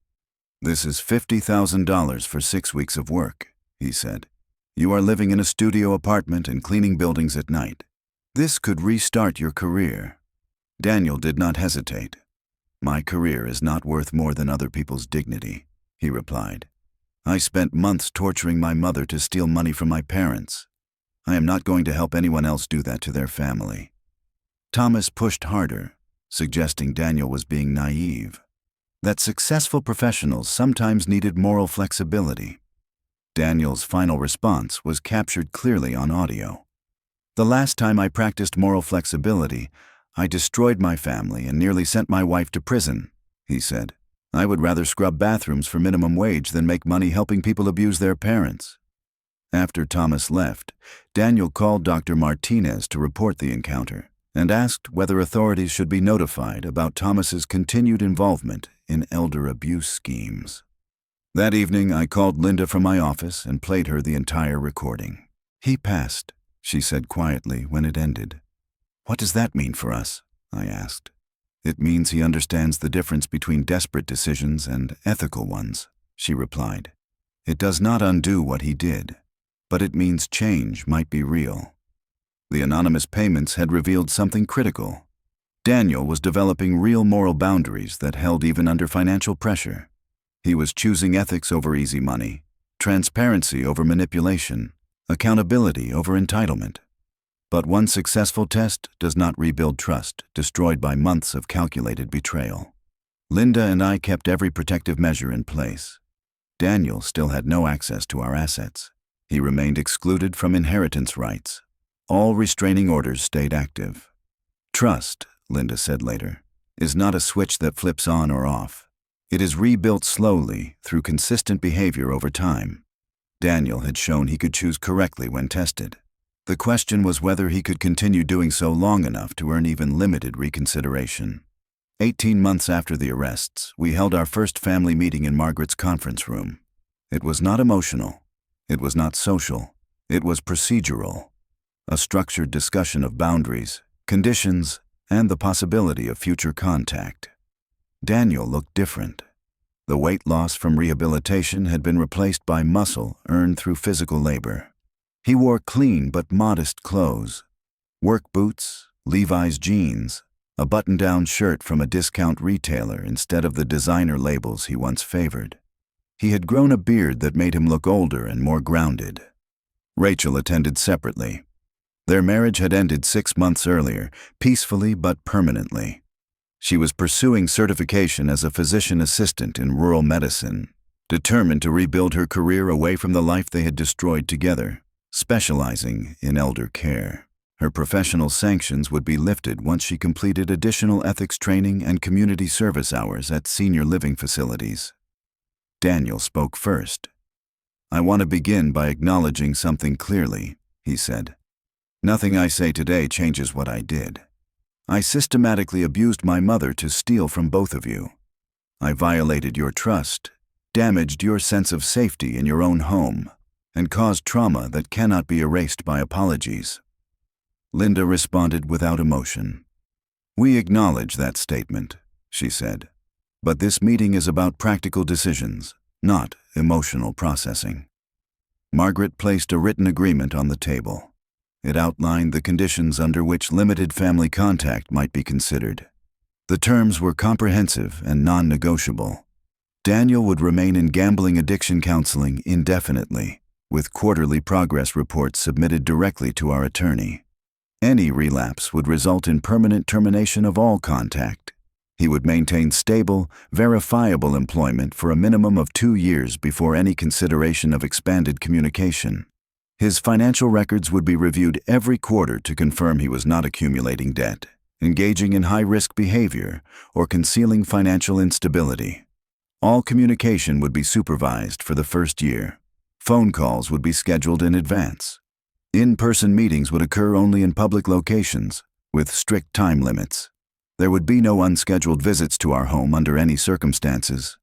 "This is $50,000 for 6 weeks of work," he said. "You are living in a studio apartment and cleaning buildings at night. This could restart your career." Daniel did not hesitate. "My career is not worth more than other people's dignity," he replied. "I spent months torturing my mother to steal money from my parents. I am not going to help anyone else do that to their family." Thomas pushed harder, suggesting Daniel was being naive, that successful professionals sometimes needed moral flexibility. Daniel's final response was captured clearly on audio. "The last time I practiced moral flexibility, I destroyed my family and nearly sent my wife to prison," he said. "I would rather scrub bathrooms for minimum wage than make money helping people abuse their parents." After Thomas left, Daniel called Dr. Martinez to report the encounter and asked whether authorities should be notified about Thomas's continued involvement in elder abuse schemes. That evening, I called Linda from my office and played her the entire recording. "He passed," she said quietly when it ended. "What does that mean for us?" I asked. "It means he understands the difference between desperate decisions and ethical ones," she replied. "It does not undo what he did, but it means change might be real." The anonymous payments had revealed something critical. Daniel was developing real moral boundaries that held even under financial pressure. He was choosing ethics over easy money, transparency over manipulation, accountability over entitlement. But one successful test does not rebuild trust destroyed by months of calculated betrayal. Linda and I kept every protective measure in place. Daniel still had no access to our assets. He remained excluded from inheritance rights. All restraining orders stayed active. "Trust," Linda said later, "is not a switch that flips on or off. It is rebuilt slowly through consistent behavior over time." Daniel had shown he could choose correctly when tested. The question was whether he could continue doing so long enough to earn even limited reconsideration. 18 months after the arrests, we held our first family meeting in Margaret's conference room. It was not emotional. It was not social. It was procedural. A structured discussion of boundaries, conditions, and the possibility of future contact. Daniel looked different. The weight loss from rehabilitation had been replaced by muscle earned through physical labor. He wore clean but modest clothes: work boots, Levi's jeans, a button-down shirt from a discount retailer instead of the designer labels he once favored. He had grown a beard that made him look older and more grounded. Rachel attended separately. Their marriage had ended 6 months earlier, peacefully but permanently. She was pursuing certification as a physician assistant in rural medicine, determined to rebuild her career away from the life they had destroyed together, specializing in elder care. Her professional sanctions would be lifted once she completed additional ethics training and community service hours at senior living facilities. Daniel spoke first. "I want to begin by acknowledging something clearly," he said. "Nothing I say today changes what I did. I systematically abused my mother to steal from both of you. I violated your trust, damaged your sense of safety in your own home, and caused trauma that cannot be erased by apologies." Linda responded without emotion. "We acknowledge that statement," she said. "But this meeting is about practical decisions, not emotional processing." Margaret placed a written agreement on the table. It outlined the conditions under which limited family contact might be considered. The terms were comprehensive and non-negotiable. Daniel would remain in gambling addiction counseling indefinitely, with quarterly progress reports submitted directly to our attorney. Any relapse would result in permanent termination of all contact. He would maintain stable, verifiable employment for a minimum of 2 years before any consideration of expanded communication. His financial records would be reviewed every quarter to confirm he was not accumulating debt, engaging in high-risk behavior, or concealing financial instability. All communication would be supervised for the first year. Phone calls would be scheduled in advance. In-person meetings would occur only in public locations, with strict time limits. There would be no unscheduled visits to our home under any circumstances.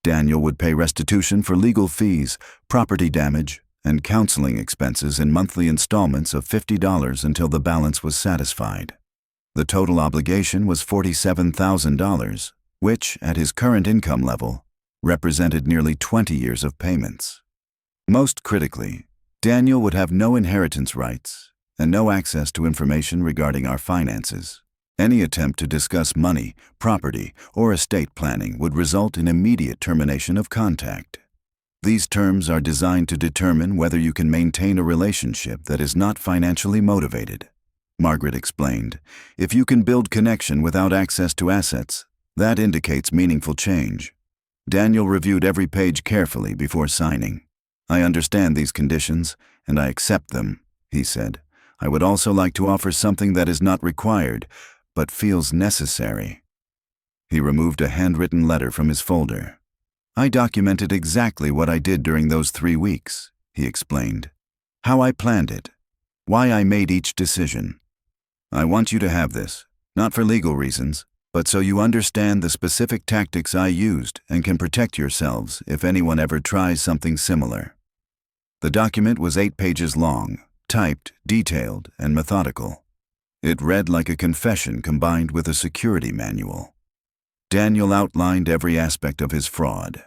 Daniel would pay restitution for legal fees, property damage, and counseling expenses in monthly installments of $50 until the balance was satisfied. The total obligation was $47,000, which, at his current income level, represented nearly 20 years of payments. Most critically, Daniel would have no inheritance rights and no access to information regarding our finances. Any attempt to discuss money, property, or estate planning would result in immediate termination of contact. These terms are designed to determine whether you can maintain a relationship that is not financially motivated. Margaret explained, if you can build connection without access to assets, that indicates meaningful change. Daniel reviewed every page carefully before signing. I understand these conditions, and I accept them, he said. I would also like to offer something that is not required, but feels necessary. He removed a handwritten letter from his folder. I documented exactly what I did during those 3 weeks, he explained. How I planned it. Why I made each decision. I want you to have this, not for legal reasons, but so you understand the specific tactics I used and can protect yourselves if anyone ever tries something similar. The document was 8 pages long, typed, detailed, and methodical. It read like a confession combined with a security manual. Daniel outlined every aspect of his fraud: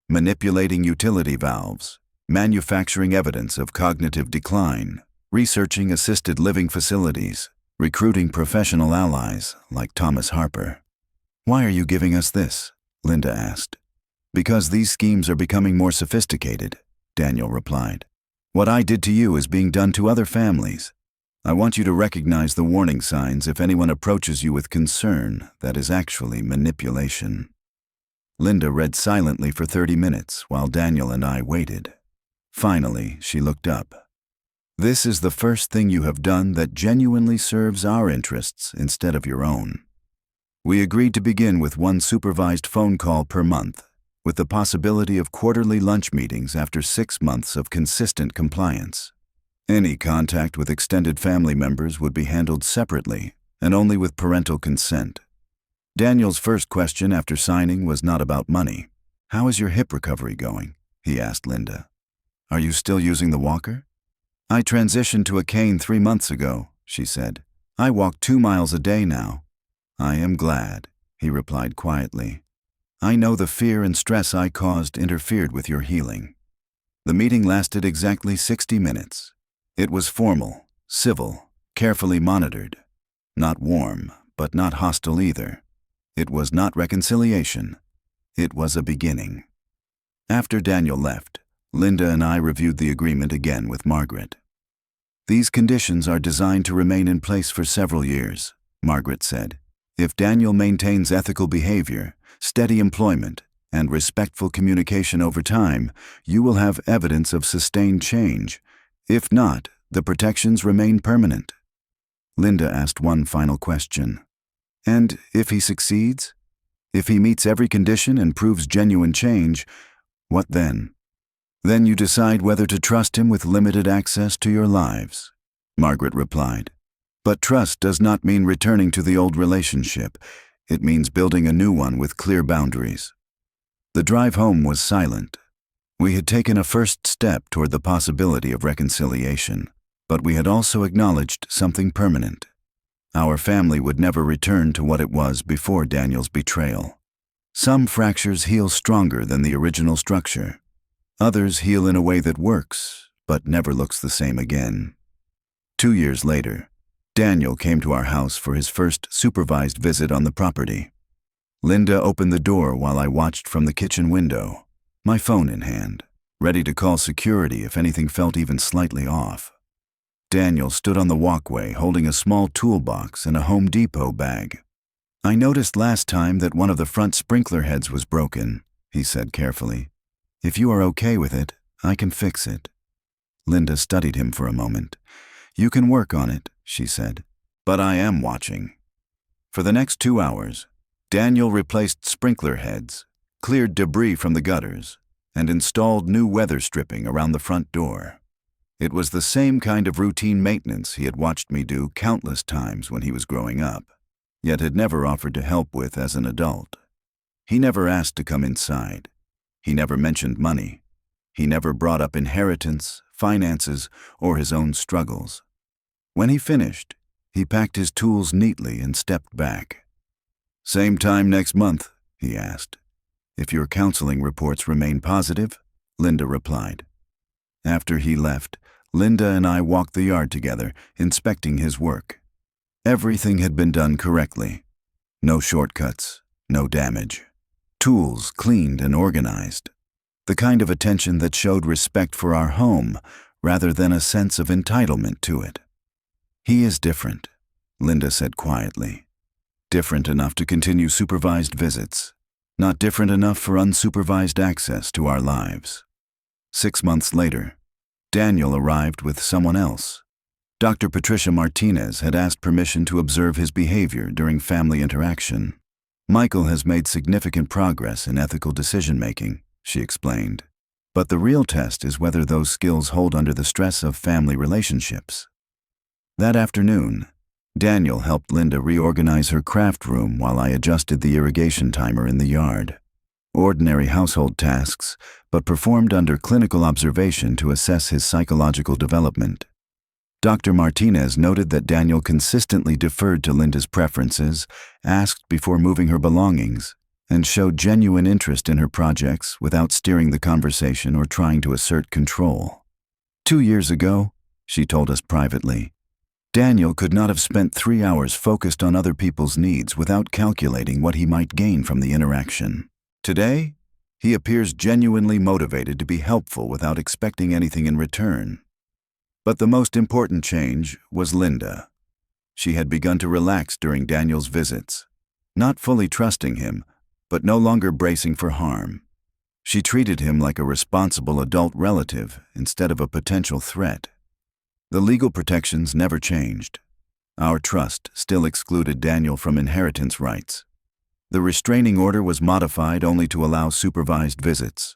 manipulating utility valves, manufacturing evidence of cognitive decline, researching assisted living facilities, recruiting professional allies like Thomas Harper. Why are you giving us this? Linda asked. Because these schemes are becoming more sophisticated, Daniel replied. What I did to you is being done to other families. I want you to recognize the warning signs if anyone approaches you with concern that is actually manipulation. Linda read silently for 30 minutes while Daniel and I waited. Finally, she looked up. This is the first thing you have done that genuinely serves our interests instead of your own. We agreed to begin with 1 supervised phone call per month, with the possibility of quarterly lunch meetings after 6 months of consistent compliance. Any contact with extended family members would be handled separately and only with parental consent. Daniel's first question after signing was not about money. How is your hip recovery going? He asked Linda. Are you still using the walker? I transitioned to a cane 3 months ago, she said. I walk 2 miles a day now. I am glad, he replied quietly. I know the fear and stress I caused interfered with your healing. The meeting lasted exactly 60 minutes. It was formal, civil, carefully monitored. Not warm, but not hostile either. It was not reconciliation. It was a beginning. After Daniel left, Linda and I reviewed the agreement again with Margaret. These conditions are designed to remain in place for several years, Margaret said. If Daniel maintains ethical behavior, steady employment, and respectful communication over time, you will have evidence of sustained change. If not, the protections remain permanent. Linda asked one final question. And if he succeeds? If he meets every condition and proves genuine change, what then? Then you decide whether to trust him with limited access to your lives, Margaret replied. But trust does not mean returning to the old relationship. It means building a new one with clear boundaries. The drive home was silent. We had taken a first step toward the possibility of reconciliation, but we had also acknowledged something permanent. Our family would never return to what it was before Daniel's betrayal. Some fractures heal stronger than the original structure. Others heal in a way that works, but never looks the same again. 2 years later, Daniel came to our house for his first supervised visit on the property. Linda opened the door while I watched from the kitchen window, my phone in hand, ready to call security if anything felt even slightly off. Daniel stood on the walkway holding a small toolbox and a Home Depot bag. "I noticed last time that one of the front sprinkler heads was broken," he said carefully. "If you are okay with it, I can fix it." Linda studied him for a moment. "You can work on it," she said, "but I am watching." For the next 2 hours, Daniel replaced sprinkler heads, cleared debris from the gutters, and installed new weather stripping around the front door. It was the same kind of routine maintenance he had watched me do countless times when he was growing up, yet had never offered to help with as an adult. He never asked to come inside. He never mentioned money. He never brought up inheritance, finances, or his own struggles. When he finished, he packed his tools neatly and stepped back. "Same time next month?" he asked. "If your counseling reports remain positive," Linda replied. After he left, Linda and I walked the yard together, inspecting his work. Everything had been done correctly. No shortcuts, no damage. Tools cleaned and organized. The kind of attention that showed respect for our home rather than a sense of entitlement to it. "He is different," Linda said quietly. "Different enough to continue supervised visits. Not different enough for unsupervised access to our lives." 6 months later, Daniel arrived with someone else. Dr. Patricia Martinez had asked permission to observe his behavior during family interaction. "Michael has made significant progress in ethical decision-making," she explained. "But the real test is whether those skills hold under the stress of family relationships." That afternoon, Daniel helped Linda reorganize her craft room while I adjusted the irrigation timer in the yard. Ordinary household tasks, but performed under clinical observation to assess his psychological development. Dr. Martinez noted that Daniel consistently deferred to Linda's preferences, asked before moving her belongings, and showed genuine interest in her projects without steering the conversation or trying to assert control. 2 years ago, she told us privately, Daniel could not have spent 3 hours focused on other people's needs without calculating what he might gain from the interaction. Today, he appears genuinely motivated to be helpful without expecting anything in return. But the most important change was Linda. She had begun to relax during Daniel's visits, not fully trusting him, but no longer bracing for harm. She treated him like a responsible adult relative instead of a potential threat. The legal protections never changed. Our trust still excluded Daniel from inheritance rights. The restraining order was modified only to allow supervised visits.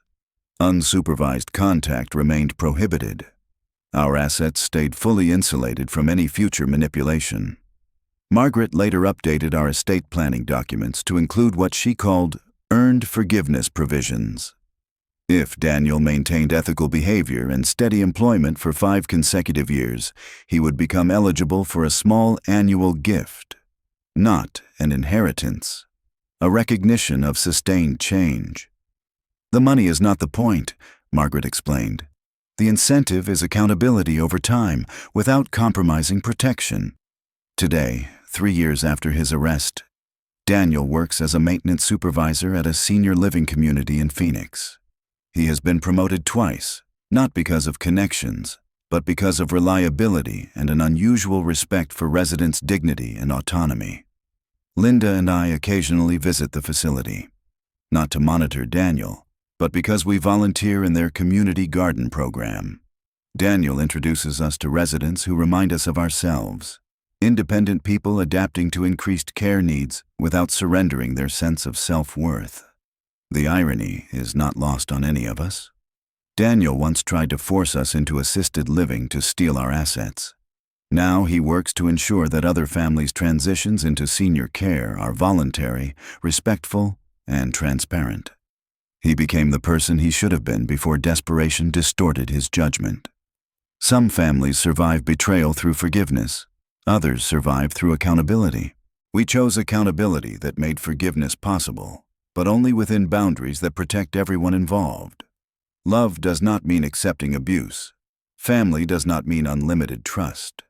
Unsupervised contact remained prohibited. Our assets stayed fully insulated from any future manipulation. Margaret later updated our estate planning documents to include what she called earned forgiveness provisions. If Daniel maintained ethical behavior and steady employment for 5 consecutive years, he would become eligible for a small annual gift, not an inheritance, a recognition of sustained change. "The money is not the point," Margaret explained. "The incentive is accountability over time, without compromising protection." Today, 3 years after his arrest, Daniel works as a maintenance supervisor at a senior living community in Phoenix. He has been promoted twice, not because of connections, but because of reliability and an unusual respect for residents' dignity and autonomy. Linda and I occasionally visit the facility, not to monitor Daniel, but because we volunteer in their community garden program. Daniel introduces us to residents who remind us of ourselves, independent people adapting to increased care needs without surrendering their sense of self-worth. The irony is not lost on any of us. Daniel once tried to force us into assisted living to steal our assets. Now he works to ensure that other families' transitions into senior care are voluntary, respectful, and transparent. He became the person he should have been before desperation distorted his judgment. Some families survive betrayal through forgiveness. Others survive through accountability. We chose accountability that made forgiveness possible, but only within boundaries that protect everyone involved. Love does not mean accepting abuse. Family does not mean unlimited trust.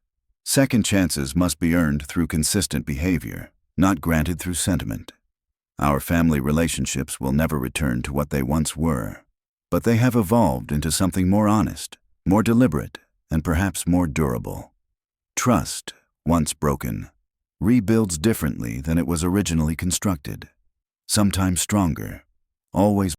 Second chances must be earned through consistent behavior, not granted through sentiment. Our family relationships will never return to what they once were, but they have evolved into something more honest, more deliberate, and perhaps more durable. Trust, once broken, rebuilds differently than it was originally constructed. Sometimes stronger, always